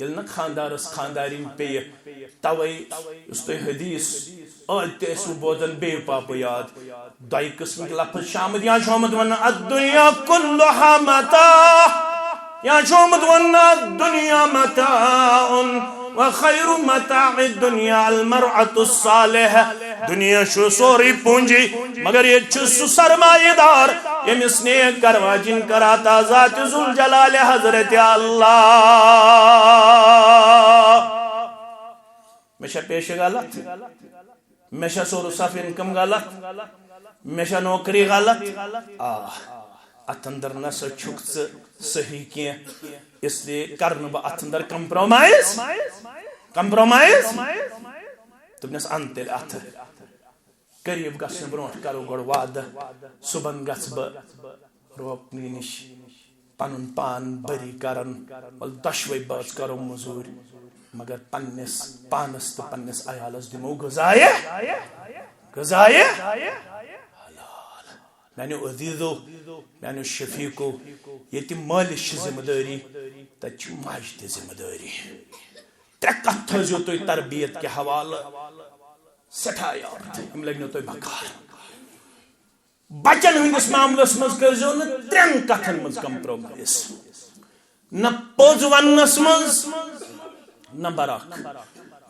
یل نہ خاندارس خاندارین پہ توے اس تو حدیث آج تیسو بودن بے پاپ یاد دائی قسم کے لفظ شامد یا شامد ون الدنیا کلها متاع یا شامد ون الدنیا متاع وخیر متاع الدنیا المرأة الصالح دنیا شو سوری پونجی مگر یہ چھ سرمایہ دار یمس نیک کروا جن کراتا ذات ذوالجلال حضرت اللہ میشا پیش غلط میشا سورس آف انکم غلط میشا نوکری غلط اتندر نسا چھکت صحیح کیا اس لیے کرن با اتندر کمپرومائز تمنس انتر ات قریب گھن برونٹ کرو گوڑ وعد صبح گھ روپنی نش پن پان بری کرن دشوے باز کرو مزور مگر پنس پانس تو پنس عیالس دمو غذائے میانو عزیزو میانو شفیقو یہ مالش ذمہ داری تچ ماج تہ ذمہ داری ترے کتھ تھزو تُہۍ تربیت کے حوالہ سٹھا یاد یم لگنو تُہۍ بکار بچن ہندس معاملس مز کرزو نہ ترین کتھن مز کمپرومائز نہ پوز ونس مز نمبر اخ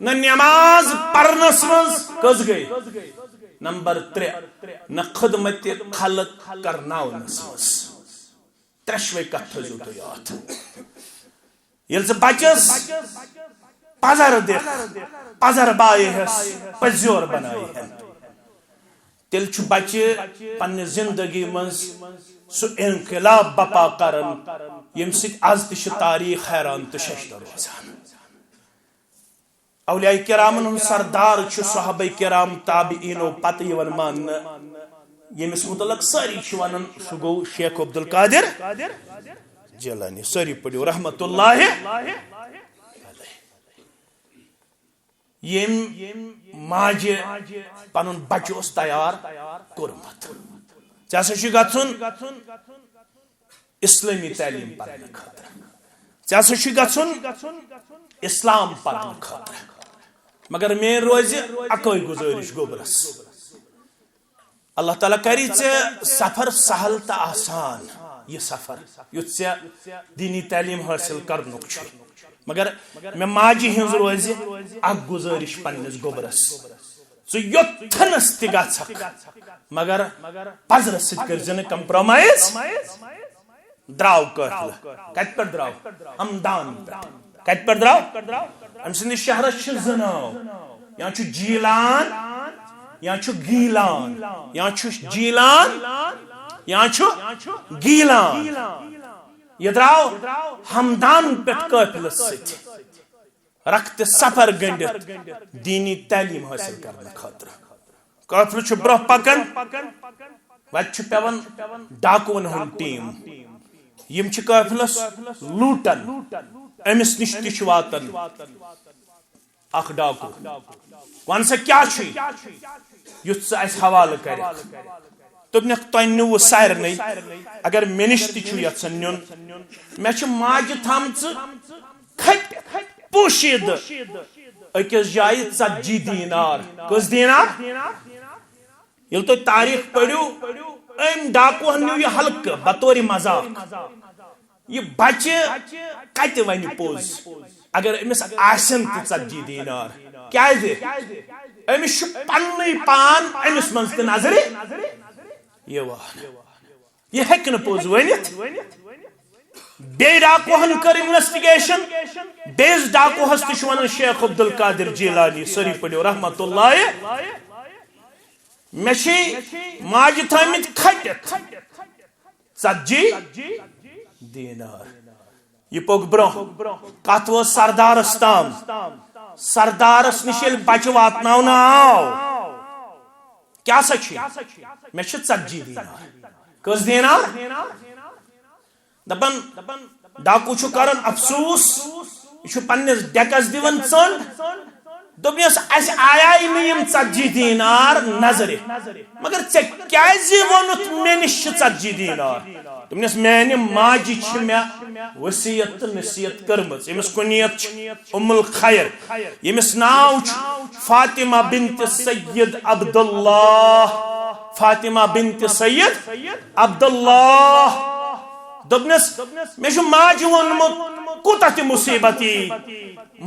نہ نماز پرنس مز کز گئی نمبر 3 نہ خدمت خلق کرناونس مز ترشوے کتھ تھزو تُہۍ یاد یل سے بچس پزر دکھ پزر بائی ہس پزیور بنائی ہے تیل چھ بچہ پنہ زندگی مز سو انقلاب بپا کرن یم سۭتۍ آز تہ چھ تاریخ حیران تہ ششدر روزان اولیاء کرامن ہند سردار چھ صحابہ کرام تابعین و پتہ یوان ماننہ یمس متعلق ساری چھ ونان سہ گو شیخ عبدالقادر جیلانی ساری پڑھو رحمت اللہ یم ماجہ پنن بچہ اس تیار کورمت ژےٚ ہسا چھ گژھُن اسلامی تعلیم پرنہ خاطر ژےٚ ہسا چھ گژھُن اسلام پرنہ خاطر مگر مین روزِ اکوے گزارش گوبرس اللہ تعالیٰ کری ژےٚ سفر سہل تو آسان یہ سفر یُتھ ژےٚ دینی تعلیم حاصل کرنُک چھُ مگر میں ماجہ ہز روز اک گزارش پنس گوبرس ژٕ یوتھنس تہ گژھکھ مگر پزرس سۭتۍ کٔرزِ نہٕ کمپرومائز دراو قافلہ کتہِ پٮ۪ٹھ دراو ہمدان کتہِ پٮ۪ٹھ دراو أمۍ سٕنٛدِس شہرس چھِ زٕ ناو یا چھُ جیلان یا چھُ گیلان یا چھُ جیلان یا چھُ گیلان یہ دراو ہمدان پٮ۪ٹھ قافلس سۭتۍ رکھتہ سفر گنڈتھ دینی تعلیم حاصل کرنے خاطر قافلہ چھُ برونٛہہ پکان وتہِ چھُ پیوان ڈاکوون ہُنٛد ٹیم یم چھِ قافلس لوٗٹان أمس نش تہ چھُ واتان اکھ ڈاکو ون سا کیا چھُ یُتھ ژٕ اسہِ حوالہٕ کرکھ دوٚپنکھ تۄہہِ نیوٗوٕ سارنٕے اگر مےٚ نش تہِ چھُ یژھان نیُن مےٚ چھِ ماجہِ تھامژٕ کھٹہِ پوشیدٕ أکِس جایہِ 40 دینار کٔژ دینار ییٚلہِ تُہۍ تاریخ پٔرِو أمۍ ڈاکوہن نیوٗ یہِ ہلکہٕ بطورِ مذاق یہ بچہ کتہِ ونہِ پوٚز اگر أمِس آسن تہِ 40 دینار کیازِ أمِس چھُ پننُے پان أمِس منٛز تہِ نظرِ یوان یہ ہیٚکہِ نہٕ پوٚز ؤنِتھ بیٚیہِ ڈاکوہن کٔر انویسٹِگیشن بیٚیِس ڈاکوہس تہِ چھُ ونان شیخ عبدالقادر جیلانی سٲری پٔرِو رحمت اللہ مےٚ چھِ ماجہِ تھٲمٕتۍ کھٹِتھ 40 دینار یہ پوٚک برونٛہہ کتھ وٲژ سردارس تام سردارس نش ییٚلہِ بچہ واتناونہٕ آو کیٛاہ سا چھُ مےٚ چھِ 40 دینار کٔژ دینار دپان ڈاکو چھُ کران افسوس یہ چھُ پننس ڈیکس دِوان ژٔنٛڈ دوٚپنس اسہِ آیے نہٕ یم 40 دینار نظرِ مگر ژےٚ کیازِ ووٚنُتھ مےٚ نش چھِ 40 دینار دوٚپنس میانہِ ماجہِ چھِ مےٚ وصیت تہٕ نصیحت کٔرمٕژ ییٚمِس کُنیت چھِ ام الخیر ییٚمِس ناو چھُ فاطمہ بنت سید عبداللہ فاطمہ بنت سید عبداللہ دوٚپنس مےٚ چھُ ماجہِ ووٚنمُت کوٗتاہ تہِ مُصیبت یی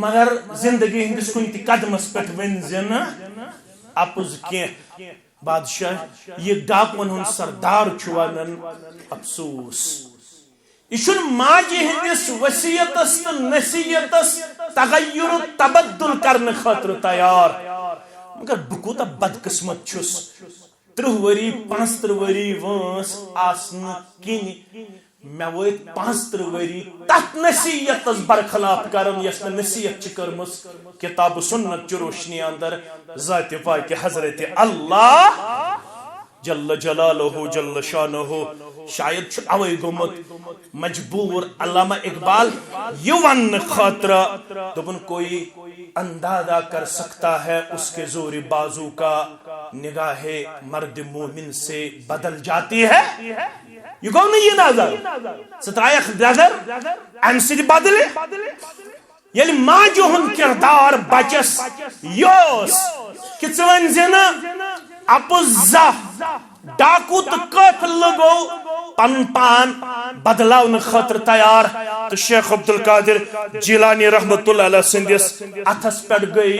مگر زندگی ہندس کُنہِ تہِ قدمس پٮ۪ٹھ ؤنزِ نہٕ اپُز کینٛہہ بادشاہ یہ ڈاکوَن ہُنٛد سردار چھُ ونان افسوس یہ چھُنہٕ ماجہِ ہندس وصیتس تہٕ نصیحتس تغیر و تبدل کرنہٕ خٲطرٕ تیار مگر بہٕ کوٗتاہ بدقسمت چھُس 30 ؤری 35 ؤری وٲنٛس آسنہٕ کِنۍ مےٚ وٲتۍ 35 ؤری تتھ نصیحتس برخلاف کرن یس مےٚ نصیحت چھِ کٔرمٕژ کتاب سنت چہِ روشنی اندر ذاتِ پاک حضرت اللہ جل جلالہ جل شانہ شاید چھُ اوے گوٚمُت مجبور علامہ اقبال یہ وننہٕ خٲطرٕ دوٚپُن کوئی اندازہ کر سکتا ہے اس کے زور بازو کا نگاہ مرد مومن سے بدل جاتی ہے یہ گو نا یہ نظر سترائیخ نظر ام سید بدل یل ماجہ ہند کردار بچس یوس کہ ژٕ زنا اپز زہ ڈاکو تو قتل لگو پن پان بدلاؤن خاطر تیار تو شیخ عبدالقادر جیلانی رحمت اللہ علیہ سندس اتھس پڑ گئی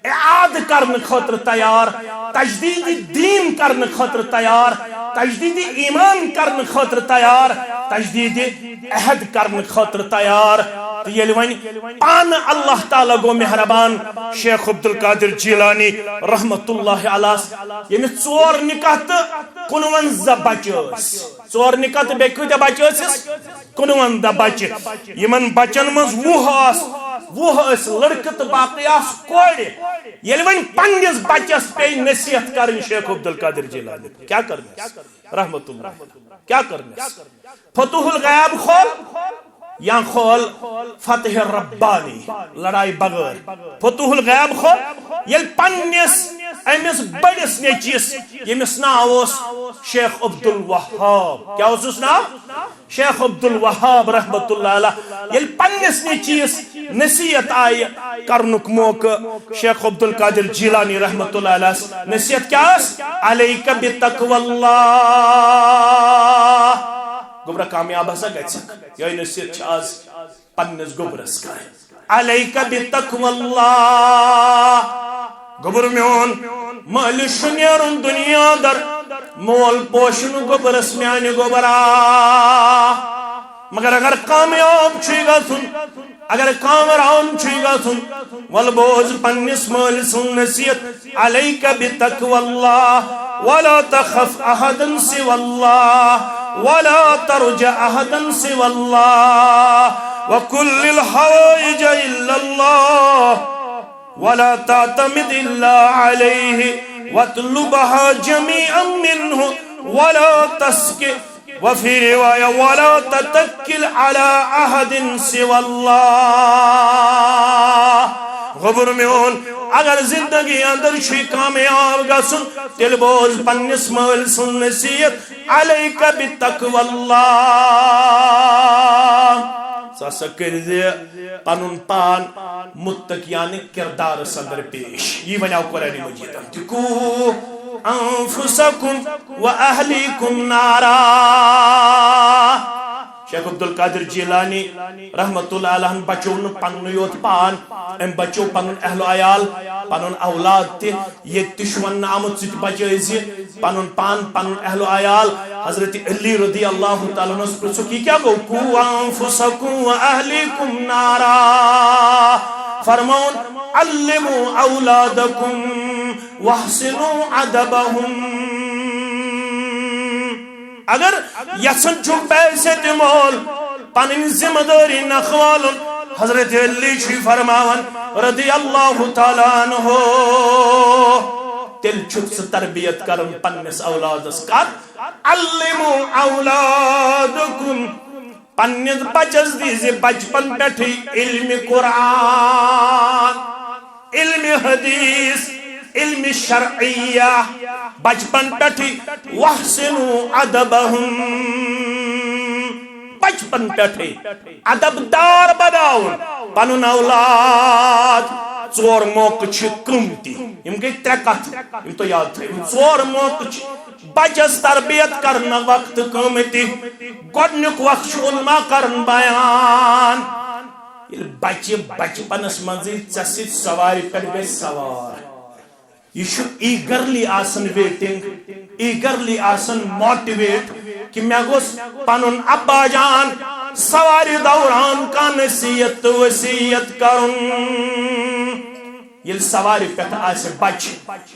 اعاد کرن خاطر تیار تجدید دین کرن خاطر تیار تجدید ایمان کرن خاطر تیار تجدید عہد کرن خاطر تیار تو یہ ون پان اللہ تعالیٰ گو مہربان شیخ عبدالقادر جیلانی رحمت اللہ علیہ یہ ژور نکاح تو 51 بچہ ژور نکاح تو بیٚیہِ کۭتیاہ بچہ ٲسِس 51 بچہ یمن بچن مز 20 لڑکہ تو باقی آس کورِ ییٚلہِ وۄنۍ پننس بچس پے نصیحت کرن شیخ عبدالقادر جیلانی کیا کرنس رحمت اللہ کیا کرنس فتح الغیب کھول یا کھول فتح ربانی لڑائی بغیر فتح الغیب کھول یل پننس امس بڑس نیچیس یمس ناو شیخ عبدالوہاب کیا اس ناو شیخ عبدالوہاب رحمت اللہ علیہ یل پننس نیچیس نصیحت آئی کرنک موقع شیخ عبدالقادر جیلانی رحمت اللہ علیہ نصیحت کیا اس علیک بتقوی اللہ گبرہ کامیاب ہسا گھس یہ نصیحت آز پنس گبرس کر علیک بتقوی اللہ گبر میون مال شنیرن دنیا در مول پوشن گبرس میانی گبرا مگر اگر کامیاب چھوئی گا سن اگر کامران چھوئی گا سن والبوز پنس مال سن نصیحت علیک بتقوی اللہ ولا تخف احدا سوى الله ولا ترجع احدا سوى الله وكل الحوائج الا الله ولا تعتمد الا عليه واطلبها جميعا منه ولا تسكت وفي رواية ولا تتكل على احد سوى الله غبر میون اگر زندگی اندر چھ کامیاب گژھن تیل بوز پنس مال سن نصیحت علیک بتقوی اللہ سا کر دے پنن پان متقیان کردار صدر پیش یہ ونیاو قرآن مجید تکو انفسکم و اہلیکم نارا شیخ عبدالقادر جیلانی رحمت اللہ علیہ بچون پنن یوت پان ام بچو پنن اہل و عیال پنن اولاد تی یہ تشون آمد ست بچائزی پنن پان پنن اہل و عیال حضرت علی رضی اللہ تعالیٰ نس پرسو کی کیا گو کو انفسکم و اہلیکم نارا فرمون علموا اولادکم واحسنوا عدبهم اگر یسن چھو پیسے تمول پنن ذمہ داری نخوالن حضرت علی چھ فرماون رضی اللہ تعالیٰ عنہ تل چھک سے تربیت کرن پنس اولادس کر علموا اولادکم پنس بچس دیزی بچپن بیٹھی علم قرآن علم حدیث علم شرعیہ بچپن پیٹھی وحسنو عدبہم بچپن پیٹھی عدب دار بناؤن پنن اولاد ژور موقع چھ قیمتی یم گئی ترکت یم تو یاد تھے ژور موقع چھ بچس تربیت کرنا وقت قیمتی گۄڈنیُک وقت چھ علما کرن بیان بچہ بچپنس منزی ژسید سواری پر گئی سوار یہ ایگرلی آسن ویٹنگ ایگرلی آسن موٹیویٹ کہ میں گوس پنن ابا جان سواری دوران کا نصیحت وصیت کرن یل سواری پہ آسے بچ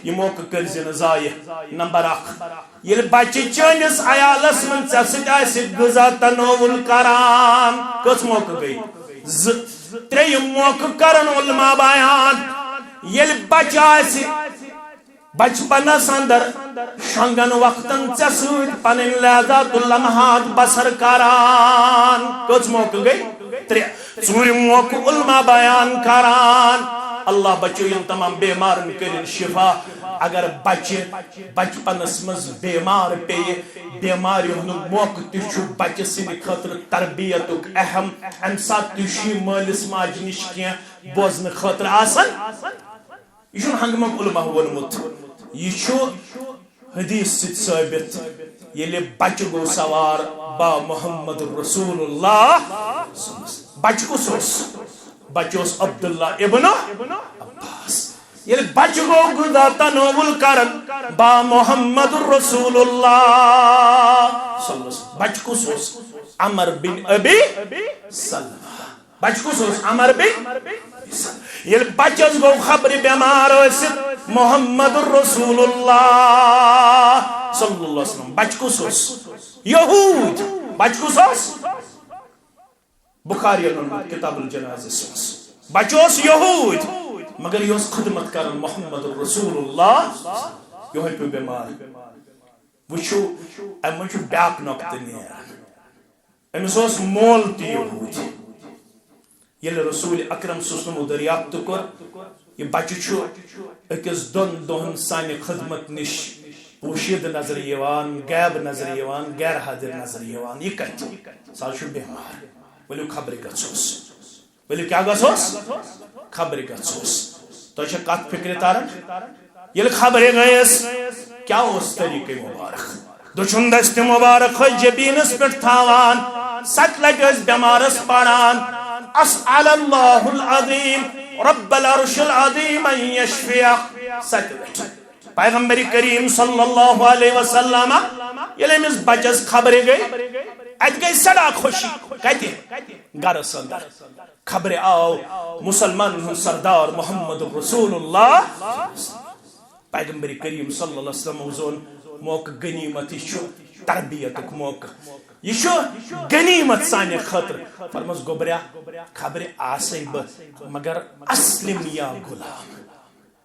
یہ موقع کر زن ضائع نمبر 1 یل بچ چنس عیالس من ژسد آسے غذا تناول کران کس موقع گئی تریم موقع کرن علماء بیان یل بچ آسے بچپنس اندر شنگن وقتن ژسد پنن لذات لمحات بسر کران کس موقع گئی 3 ژوٗرِم موقع علماء بیان کران اللہ بچوین تمام بیمارن کرن شفا اگر بچپنس مز بیمار پی بیماری ہند موقع تہ بچہ سند خاطر تربیت اہم ام سات تہ مالس ماج نش کی بوزن خاطر آسان یہ ہنگم علماء ونمت یہ حدیث ست ثابت یل بچہ گو سوار با محمد رسول اللہ بچہ کس بچہ عبداللہ ابن عباس یل بچہ گو غذا تناول کرن با محمد رسول اللہ صلی اللہ علیہ وسلم بچہ کس عمر بن ابی سلمہ بچہ کس عمر بن یل بچس گو خبر بیمار محمد رسول اللہ صلی اللہ علیہ وسلم بچ کس یہود بچ کس بخاری کتاب الجنازہ بچوس یہود مگر یہ خدمت کرن محمد رسول اللہ یہ پہ بیمار وچھو ام بیاک نقطہ نیران امس مول تہ یہود یل رسول اکرم صلی اللہ علیہ وسلم دریافت کر یہ بچہ اکس دون دہن سانہ خدمت نش پوشید نظر یوان غیب نظر یوان غیر حاضر نظر یوان یہ کت سال بیمار ولو خبر گھوس ولو کیا گھوس خبر گھوس تو کت فکر تارن یل خبر گیس کیا اس طریقہ مبارک دچھن دست مبارک جبینس پہ تھاوان ست لگس بیمارس پڑان اسأل اللہ العظیم رب العرش العظیم ان یشفیق ست پیغمبر کریم صلی اللہ علیہ وسلم یل امس بچس خبر گئی ات گئی سڑا خوشی کہتے گرس اندر خبر آو مسلمان سردار محمد رسول اللہ پیغمبر کریم صلی اللہ علیہ وسلم زون موقع غنیمت یہ تربیت موقع یہ غنیمت سانہ خاطر فرمس گوبریا خبر آسے مگر اسلم یا غلام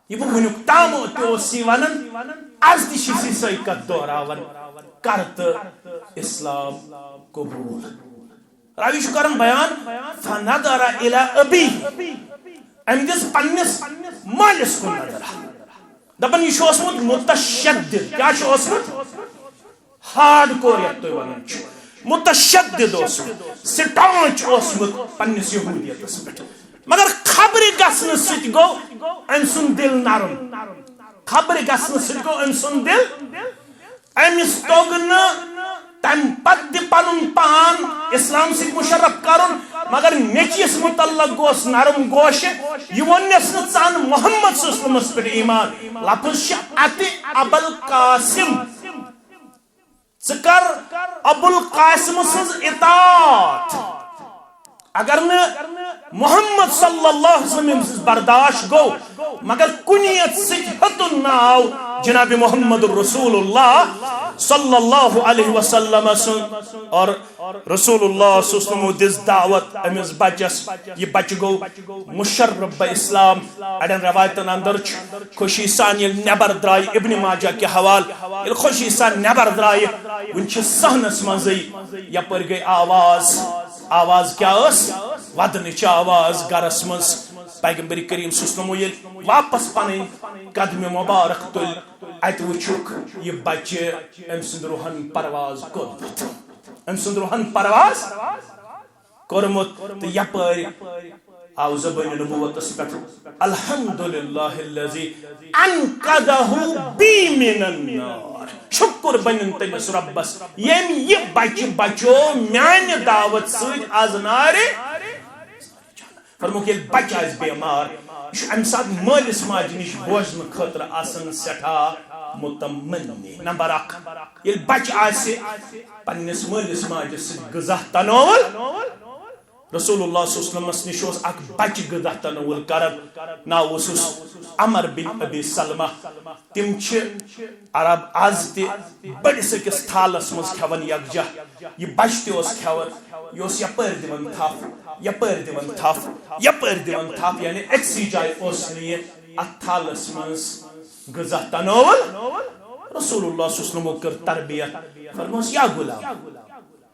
یہ ونیک تام تھی ونان آز تھی سی کت دہراون کرت اسلام قبول راوی کرن بیان فنظر الى ابی ام دس پنس مالس کن نظر دپن یہ اوسمت متشدد کیا اوسمت ہارڈ کور یت تھی ونان متشدد سٹانچ اوسمت پنس یہودیتس پہ مگر خبر گھن ست گو ام سن دل نرم خبر گھن ست گو ام سن دل امس توگ تم پتہ پن پان اسلام سی مشرف کرن مگر نیچیس متعلق گوس نرم گوش یہ ونس ژان محمد صلی اللہ علیہ وسلم پہ ایمان لفظ ات ابل قاسم ذکر ابو القاسم سز اطاعت اگر محمد صلی اللہ علیہ وسلم برداشت گو مگر کنیت سجھتن ناو جناب محمد رسول اللہ صلی اللہ علیہ وسلم اور رسول اللہ صلی اللہ علیہ وسلم دس دعوت امس بچس یہ بچ گو مشرب اسلام اڑن روایتن اندر خوشی سان یل نبر درائی ابن ماجہ کے حوال یل خوشی سان نبر درائی ونچ صحنس منزی یپر گئی آواز کیا اس ودنچ آواز گرس مز پیغمبر کریم صلی اللہ علیہ وسلم واپس پن قدم مبارک تل ات وچھک یہ بچہ ام سند روحن پرواز کورمت ام سند روحن پرواز کورمت تو یپر آو زبان نبوت پہ الحمدللہ الذی انقذہ بی من النار شکر بنن تمس ربس یم یہ بچو میانہ دعوت ست آز نارے فرموک یل بچہ آس بیمار ام سات مالس ماج نش بوزن خاطر آسن سٹھا متمنی نمبر 1 یل بچہ آس پنس مالس ماج ست غذا تناول رسول اللہ صلی اللہ علیہ وسلم نش اک بچہ غذا تناول کرن ناو اس عمر بن ابی سلمہ تم عرب آز تہ بڑس اکس تھالس مز کھوان یکجا یہ بچہ تہ کھوان یہ یپر دون تھپ یپر دون تھپ یپر دون تھپ یعنی اکسی جائے ات تھالس مز غذا تناول رسول اللہ صلی اللہ علیہ وسلم کر تربیت فرموس یا غلام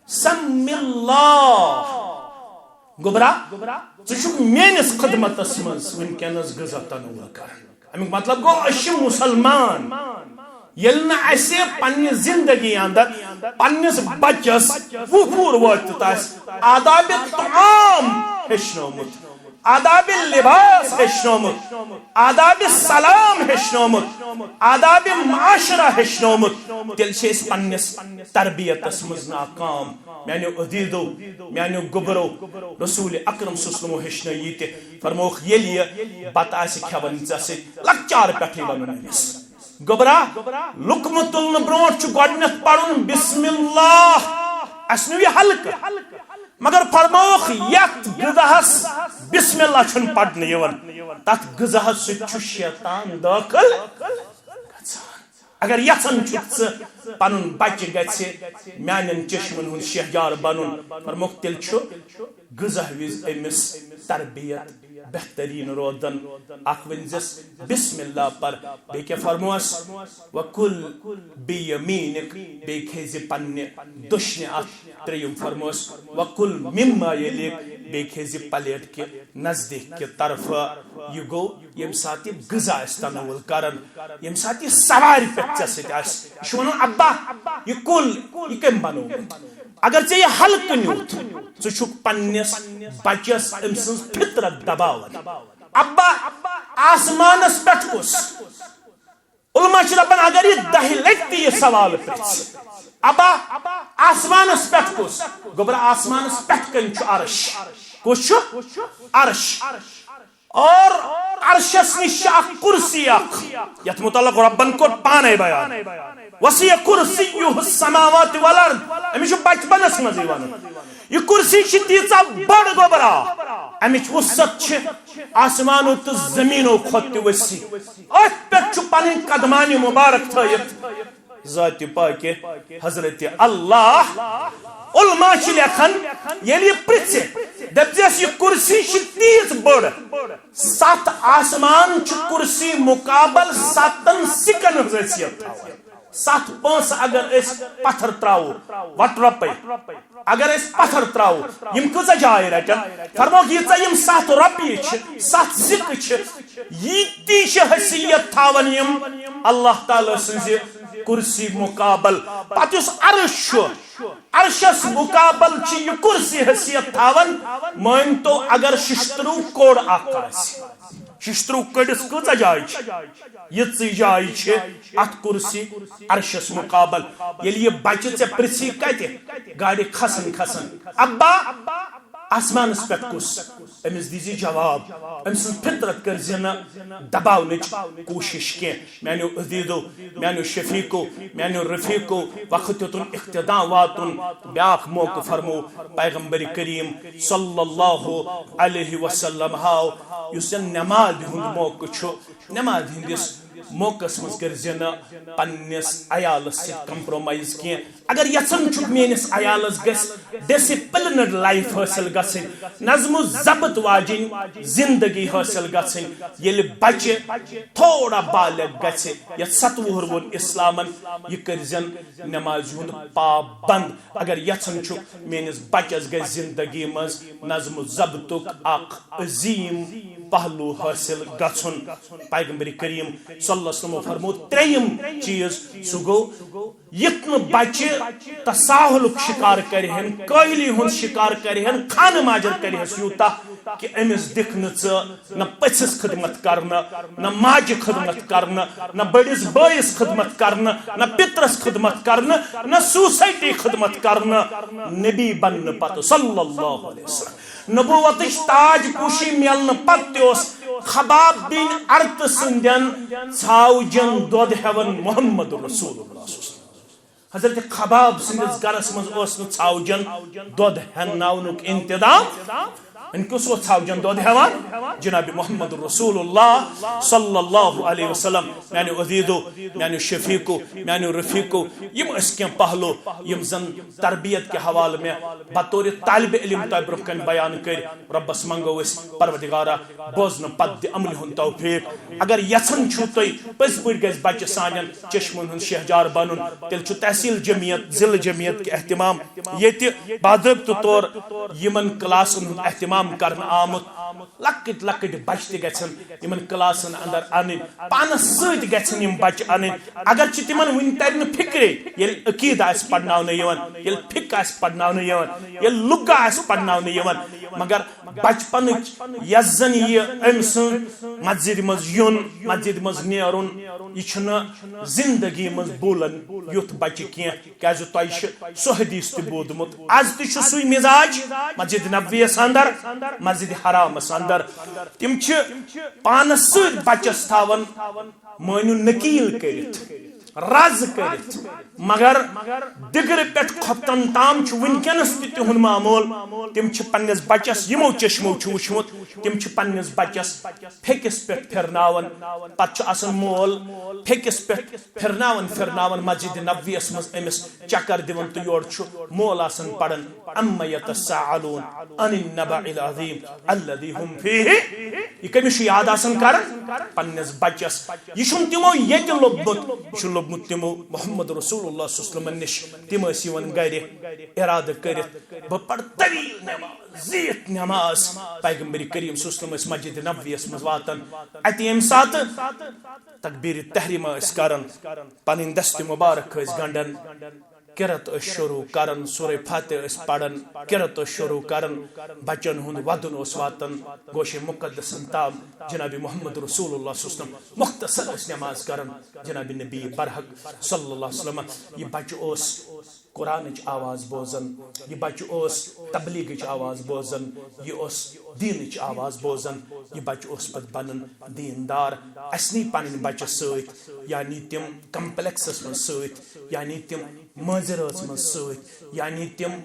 سم اللہ گوبرا ژٕ میٲنِس خدمتس منٛز وٕنکیٚنس غذا تنوع کران امیُک مطلب گوٚو أسۍ چھِ مُسلمان ییٚلہِ نہٕ اَسہِ پننہِ زندگی اندر پننِس بچس وُہُر وٲتِتھ آسہِ آدابِ طعام ہیٚچھنومُت آدابِ لباس ہیٚچھنومُت آدابِ سلام ہیٚچھنومُت آدابِ معاشرہ ہیٚچھنومُت تیٚلہِ چھِ أسۍ پننِس تربیتس منٛز ناکام میانیو عدیٖدو میانیو گوبرو رسول اکرم صلی اللہ علیہ وسلم ہیٚچھنٲے یہِ تہِ فرمووُکھ ییٚلہِ یہِ بتہٕ آسہِ کھٮ۪وان ژےٚ سۭتۍ لۄکچارٕ پٮ۪ٹھٕے وَنُن أمِس گوبرا لُقمہٕ تُلنہٕ برونٛٹھ چھُ گۄڈٕنٮ۪تھ پرُن بسم اللہ اَسہِ نیوٗ یہِ ہلکہٕ مگر فرمووُکھ یتھ غذاہس بسم اللہ چھُنہٕ پرنہٕ یِوان تتھ غذاہس سۭتۍ چھُ شیطان دٲخل گژھان اگر یژھان چھُکھ ژٕ پنُن بچہِ گژھِ میانٮ۪ن چشمن ہُنٛد شہجار بنُن فرمووُکھ تیٚلہِ چھُ غذا وِزِ أمِس تربیت بہترین روزن اکھ ؤنزس بسم اللہ پر بیٚیہِ کیٛاہ فرمووس وکل بیمیٖنک بیٚیہِ کھیزِ پننہِ دٔچھنہِ اتھ ترٛیٚیِم فرمووس وکل مما یلیک بیٚیہِ کھیزِ پلیٹ کہِ نزدیٖک کہِ طرفہٕ یہِ گوٚو ییٚمہِ ساتہٕ یہِ غذا آسہِ تنوع کران ییٚمہِ ساتہٕ یہِ سوارِ پٮ۪ٹھ ژےٚ سۭتۍ آسہِ یہِ چھُ ونان ابا یہِ کُل یہِ کٔمۍ بنوومُت اگر ژےٚ یہِ ہلکہٕ نیوٗتھ ژٕ چھُکھ پننِس بچس أمۍ سٕنٛز فطرت دباوان ابا آسمانس پٮ۪ٹھ کُس علما چھِ دپان اگر یہِ 10 لٹہِ تہِ یہِ سوال پرژھِ ابا آسمانس پٮ۪ٹھ کُس گوبرا آسمانس پٮ۪ٹھ کٔنۍ چھُ عرش کُس چھُ عرش اور عرشس نِش چھِ اکھ کُرسی اکھ یتھ متعلق رۄبن کوٚر پانے بیان وسیع کُرسیہ السماوات والارض أمِس چھُ بچپنس منٛزٕے ونُن یہِ کُرسی چھِ تیٖژاہ بٔڑ گوبرا امِچ وسعت چھِ آسمانو تہٕ زمیٖنو کھۄتہٕ تہِ ؤسیع أتھۍ پٮ۪ٹھ چھُ پنٕنۍ قدمانہِ مُبارک تھٲیِتھ ذاتِ پاکہِ حضرت اللہ علما چھِ لیکھان ییٚلہِ یہِ پرژھِ دپزٮ۪س یہِ کُرسی چھِ تیٖژ بٔڑ 7 آسمان چھِ کُرسی مُقابل 7 سِکن ہٕنٛز حیثیت تھاوان 7 پونٛسہٕ اگر أسۍ پتھر تراوو وٹ رۄپے اگر أسۍ پتھر تراوو یِم کۭژاہ جاے رٹن فرمووُکھ ییٖژاہ یِم 7 رۄپیہِ چھِ 7 سِکہٕ چھِ ییٖتی چھِ حیثیت تھاوان یِم اللہ تعالیٰ سٕنٛزِ کُرسی مُقابل پتہٕ یُس عرش چھُ عرشس مُقابل چھِ یہِ کُرسی حیثیت تھاوان مٲنتو اگر ششتروٗ کوڑ اکھ آسہِ ششتروٗ کٔڑِس کۭژاہ جاے چھِ یِژٕے جاے چھِ اتھ کُرسی عرشس مُقابل ییٚلہِ یہِ بچہِ ژےٚ پرژھی کتہِ گاڑِ کھسان ابا آسمانس پٮ۪ٹھ کُس أمِس دیٖزِ جواب أمۍ سٕنٛز فطرت کٔرزِ نہٕ دباونٕچ کوٗشش کینٛہہ میانیو عزیٖزو میانیو شفیٖقو میانیو رفیٖقو وقت یوٚتن اختتام واتُن بیاکھ موقعہٕ فرمو پیغمبر کریم صلی اللہ علیہ وسلم ہاو یُس زن نمازِ ہُنٛد موقعہٕ چھُ نمازِ ہٕنٛدِس موقعس منٛز کٔرزِ نہٕ پننِس عیالس سۭتۍ کمپرومایز کینٛہہ اگر یژھان چھُکھ میٲنِس عیالس گژھِ ڈسپلنڈ لایف حٲصل گژھٕنۍ نظم و ضبط واجِنۍ زندگی حٲصل گژھٕنۍ ییٚلہِ بچہِ تھوڑا بالغ گژھِ یتھ 7 وُہُر ووٚن اسلامن یہِ کٔرزٮ۪ن نمازِ ہُنٛد پابنٛد اگر یژھان چھُکھ میٲنِس بچس گژھِ زندگی منٛز نظم و ضبطُک اکھ عظیٖم پہلو حٲصل گژھُن پیغمبر کریم صلی اللہ علیہ وسلم فرمو 3یم چیٖز سُہ گوٚو یُتھ نہٕ بچہِ تساہلُک شِکار کرِہن قٲیلی ہُنٛد شِکار کرِہن خانہٕ ماجر کرِہس یوٗتاہ کہ أمِس دِکھ نہٕ ژٕ نہ پٔژھِس خدمت کرنہٕ نہ ماجہِ خدمت کرنہٕ نہ بٔڑِس بٲیِس خدمت کرنہٕ نہ پِترس خدمت کرنہٕ نہ سوسایٹی خدمت کرنہٕ نبی بننہٕ پتہٕ صلی اللہ علیہ وسلم نبوتٕچ تاج پوشی میلنہٕ پتہٕ تہِ اوس خباب بن ارت سٕنٛدٮ۪ن ژھاوجن دۄد ہٮ۪وان محمد رسول اللہ حضرت خباب سٕنٛدِس گرس منٛز اوس نہٕ ژھاوجن دۄد ہٮ۪ناونُک انتظام ان کس وہ ژھاوجن دود ہیوان جناب محمد رسول اللہ صلی اللہ علیہ وسلم میانہ عزیزو میانہ شفیقو میانہ رفیقو یم اس کیا پہلو یم زن تربیت کے حوالے میں بطور طالب علم تہ برہ کن بیان کر ربس منگو اس پروردگارا بوزن پد عمل ہن توفیق اگر یژھن چھو تُہۍ پٔزۍ پٲٹھۍ گژھِ بچہ سانٮ۪ن چشمن ہُنٛد شہجار بنُن تیٚلہِ چھُ تحصیل جمعیت ضلع جمعیت کے اہتمام ییٚتہِ باضٲبطہٕ طور یمن کلاسن ہُنٛد اہتمام کرنہٕ آمُت لۄکٕٹۍ لۄکٕٹۍ بچہ تہِ گژھن یمن کلاسن اندر انٕنۍ پانس سۭتۍ گژھن یم بچہ انٕنۍ اگرچہ تمن وُنہِ ترِ نہٕ فکرے ییٚلہِ عقیدٕ آسہِ پرناونہٕ یِوان ییٚلہِ فقہ آسہِ پرناونہٕ یِوان ییٚلہِ لُغہ آسہِ پرناونہٕ یِوان مگر بچپنٕچ یۄس زن یہِ أمۍ سٕنٛز مسجد منٛز یُن مسجد منٛز نیرُن یہِ چھُنہٕ زندگی منٛز بوٗلن یُتھ بچہ کینٛہہ کیازِ تۄہہِ چھُ سُہ حدیث تہِ بوٗزمُت آز تہِ چھُ سُے مزاج مسجد نبویس اندر مسجد حرامس اندر تم چھِ پانس سۭتۍ بچس تھاوان مٲنِو نکیل کٔرِتھ رز کرت مگر دگر پہ کھپتن تام ونکس تہد معمول تم پنس بچس یمو چشمو وچمت تم پنس بچس پھیکس پہ پھرناون پتہ آسان مول پھیکس پہ پھرناون مسجد نبویس مز امس چکر دون تو یور مول آسان پڑھن اما یتساءلون عن النبأ العظیم الذی هم فیہ یہ کمس یاد آسان کرن پنس بچس یہ تمو یہ لوبمت لوبمت تمو محمد رسول اللہ صلی اللہ علیہ وسلم نش تم یوان گھر ارادہ کرت بہ پڑھ طویل نماز زیت نماز پیغمبر کریم صلی اللہ علیہ وسلم مسجد نبویس مز واتن اتہ یم سات تکبیر تحریمہ اس کرن پنن دست مبارک اس گنڈن قرت شروع کرن سورہ فاتح اس پڑھن قرت شروع کرن بچن ہند ودن اس واتن گوش مقدس تام جناب محمد رسول اللہ صلی اللہ علیہ وسلم مختصر اس نماز کرن جناب نبی برحق صلی اللہ علیہ وسلم یہ بچ اس قرآن آواز بوزن یہ بچ اس تبلیغ آواز بوزن یہ اس دین آواز بوزن یہ بچ اس پت بنن دیندار اسنی پن بچہ ست یعنی تم کمپلیکسس من ست یعنی تم ماضرات من ست یعنی تم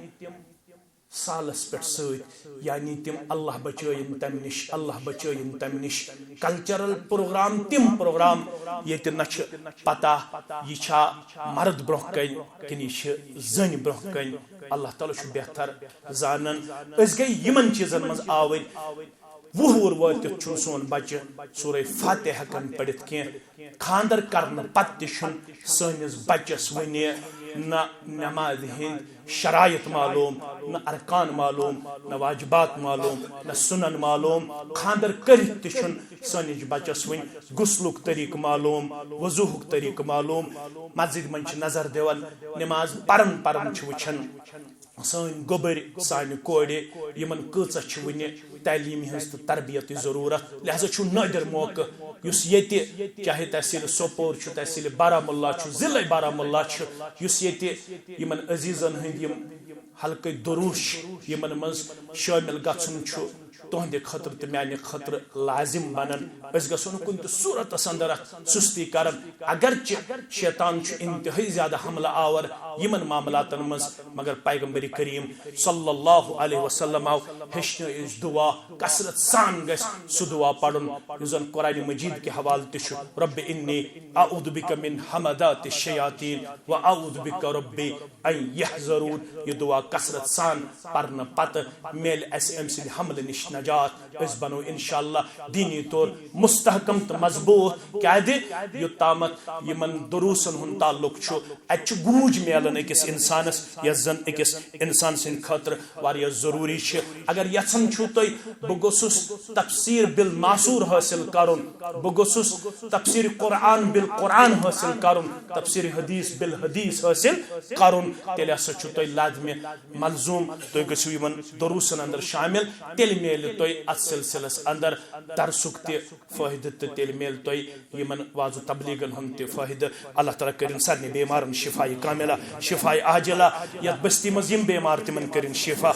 سالس پہ ست یعنی تم اللہ بچائن تم نش اللہ بچائن تم نش کلچرل پروگرام تم پروگرام یہ نہ پتہ یہ مرد برہ کن کن یہ زن برہ کن اللہ تعالیٰ بہتر زانن اس گئی یمن چیزن مز آور وہور واتت چھن سون بچہ سورہ فاتح ہکن پڑھت کی خاندر کرن پتہ چھن سنس بچس ونہ نہ نماز ہند شرائط معلوم نہ ارکان معلوم نہ واجبات معلوم نہ سنن معلوم خاندر کرت تہ سنس بچس ون غسلک طریق معلوم وضوہک طریق معلوم مسجد من نظر دیوان نماز پرن وچھن سن گوبر سانہ کورِ یمن کۭژاہ ونہ تعلیم ہز تربیت ضرورت لہذا نادر موقع اس یہ چاہے تحصیل سوپور تحصیل بارہمولہ ضلع بارہمولہ اس یہ عزیزن ہند حلقہ دروش یمن مز شامل گھن تہند خطر تو میانہ خطر لازم بنان اس گھو کن تہ صورتس اندر سستی کرن اگرچہ شیطان انتہائی زیادہ حملہ آور یمن معاملاتن مز مگر پیغمبر کریم صلی اللہ علیہ وسلم آو ہشن اس دعا کثرت سان گس سہ دعا پڑھن یزن قرآن مجید کے حوالہ تہ رب انی اعوذ بک من حمدات الشیاطین و اعوذ بک ربی ان یحضرون یہ دعا کثرت سان پڑھنے پتہ میل اس ام سند حملہ نش نجات اس بنو انشاءاللہ دینی طور مستحکم تو مضبوط کیا یوتامت یمن دروسن ہن تعلق ات گوج میلن اکس انسانس یس زن اکس انسان سن خاطر واریاہ ضروری اگر یژھن چھو تھی بہ گوسس تفسیر بالمعصور حاصل کرن بہ گوسس تفسیر قرآن بالقرآن حاصل کرن تفسیر حدیث بالحدیث حاصل کرن تیل ہسا چھو تھی لازم ملزوم تھی گھو یمن دروسن اندر شامل تیل میل تھی ات سلسلس اندر درسک تہ فائدہ تو تیل میل تھی یمن واضح تبلیغن ہند تہ فائدہ اللہ تعالیٰ کرن سارے بیمارن شفاء کاملہ شفاء عاجلہ یت بستی مز یم بیمار تمن کرن شفا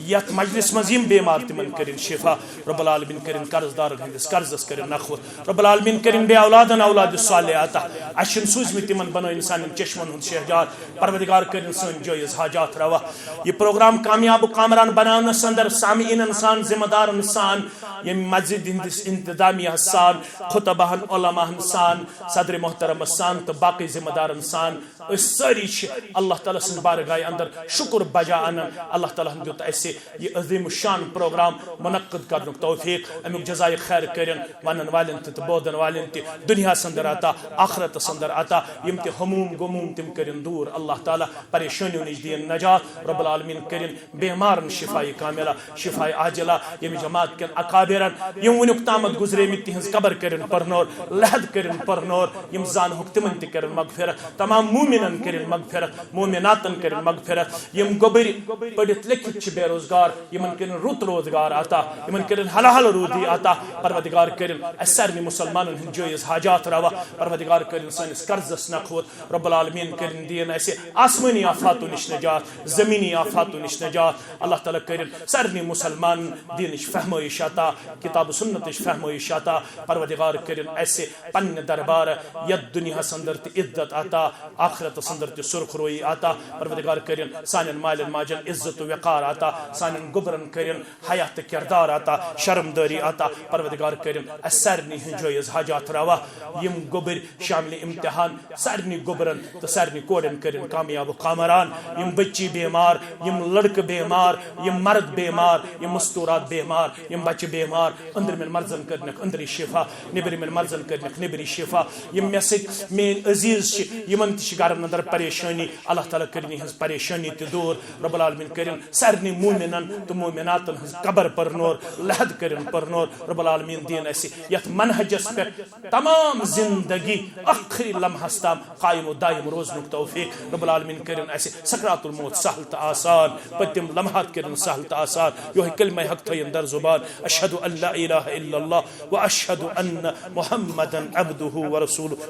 یت مجلس مز یم بیمار تمن کرن شفا رب العالمین کرن قرض دار ہندس قرضس کرن نخوت رب العالمین کرن بے اولادن اولاد صالحات اشن سوزم تمن بنو انسان چشمن ہند شہجار پروردگار کرن سن جائز حاجات روا یہ پروگرام کامیاب و کامران بنانس اندر سامعین انسان ذمہ دار سان یم مسجد ہندس انتظامیہ سان خطبہن علماء سان صدر محترم سان تو باقی ذمہ دارن سان ساری اللہ تعالیٰ سن بارگاہ اندر شکر بجا ان اللہ تعالیٰ دیت اسے یہ عظیم شان پروگرام منعقد کرنے توفیق امیک جزائے خیر کرن ونن والن تو بودن والن تہ دنیا سندر عطا آخرت سندر عطا یم تہ ہموم گموم تم کرن دور اللہ تعالیٰ پریشانیوں نش دین نجات رب العالمین کرن بیمارن شفائی کاملہ شفائی عاجلہ یم جماعت کن اکابرن یم ونیک تامت گزرے مت تہنز قبر کرن پرنور لحد کرن پرنور یم زان تمن تہ کرن مغفرت تمام مومنن کرن مغفرت مومناتن کرن مغفرت یم گوبر پڑھت لکھت بے روزگار یمن کرن رت روزگار عطا یمن کرن حلال رودی عطا پروردگار کرن سارنی مسلمانن ہند جائز حاجات روا پروردگار کرن سانس قرضس نکھوت رب العالمین کرن دین اسے آسمانی آفاتو نش نجات زمینی آفاتو نش نجات اللہ تعالیٰ کرن سارنی مسلمان دینش فہمائش عطا کتاب سنتش فہمائش عطا پروردگار کرن اسے پن دربار ید دنیا سندر تی عزت عطا آخرت سندر تی سرخ روئی عطا پروردگار کرن سانن مالن ماجن عزت و وقار عطا سانن گبرن کرن حیات کردار عطا شرم داری عطا پروردگار کرن سارنی ہند جائز حاجات روا یم گبر شامل امتحان سارنی گبرن تو سارنی کوڑن کرن کامیاب و کامران یم بچی بیمار یم لڑک بیمار یم مرد بیمار یم مستورات بیمار یم بچ بیمار اندر من مرزن کرنک اندری شفا نبری من مرزن کرنک نبری شفا یم مسک مین عزیز یمن تش گرن اندر پریشانی اللہ تعالیٰ کرنی ہز پریشانی تی دور رب العالمین کرن سارنی مومنن تو مومناتن ہز قبر پر نور لحد کرن پر نور رب العالمین دین ایسی یت منہجس پر تمام زندگی آخری لمحہ تام قائم و دائم روزنک توفیق رب العالمین کرن ایسی سکرات الموت سہل تا آسان پتم لمحات کرن سہل تا آسان یہ کلمہ حق تھین در زبان اشہد ان لا الہ الا اللہ و اشہد ان محمدا عبدہ و رسولہ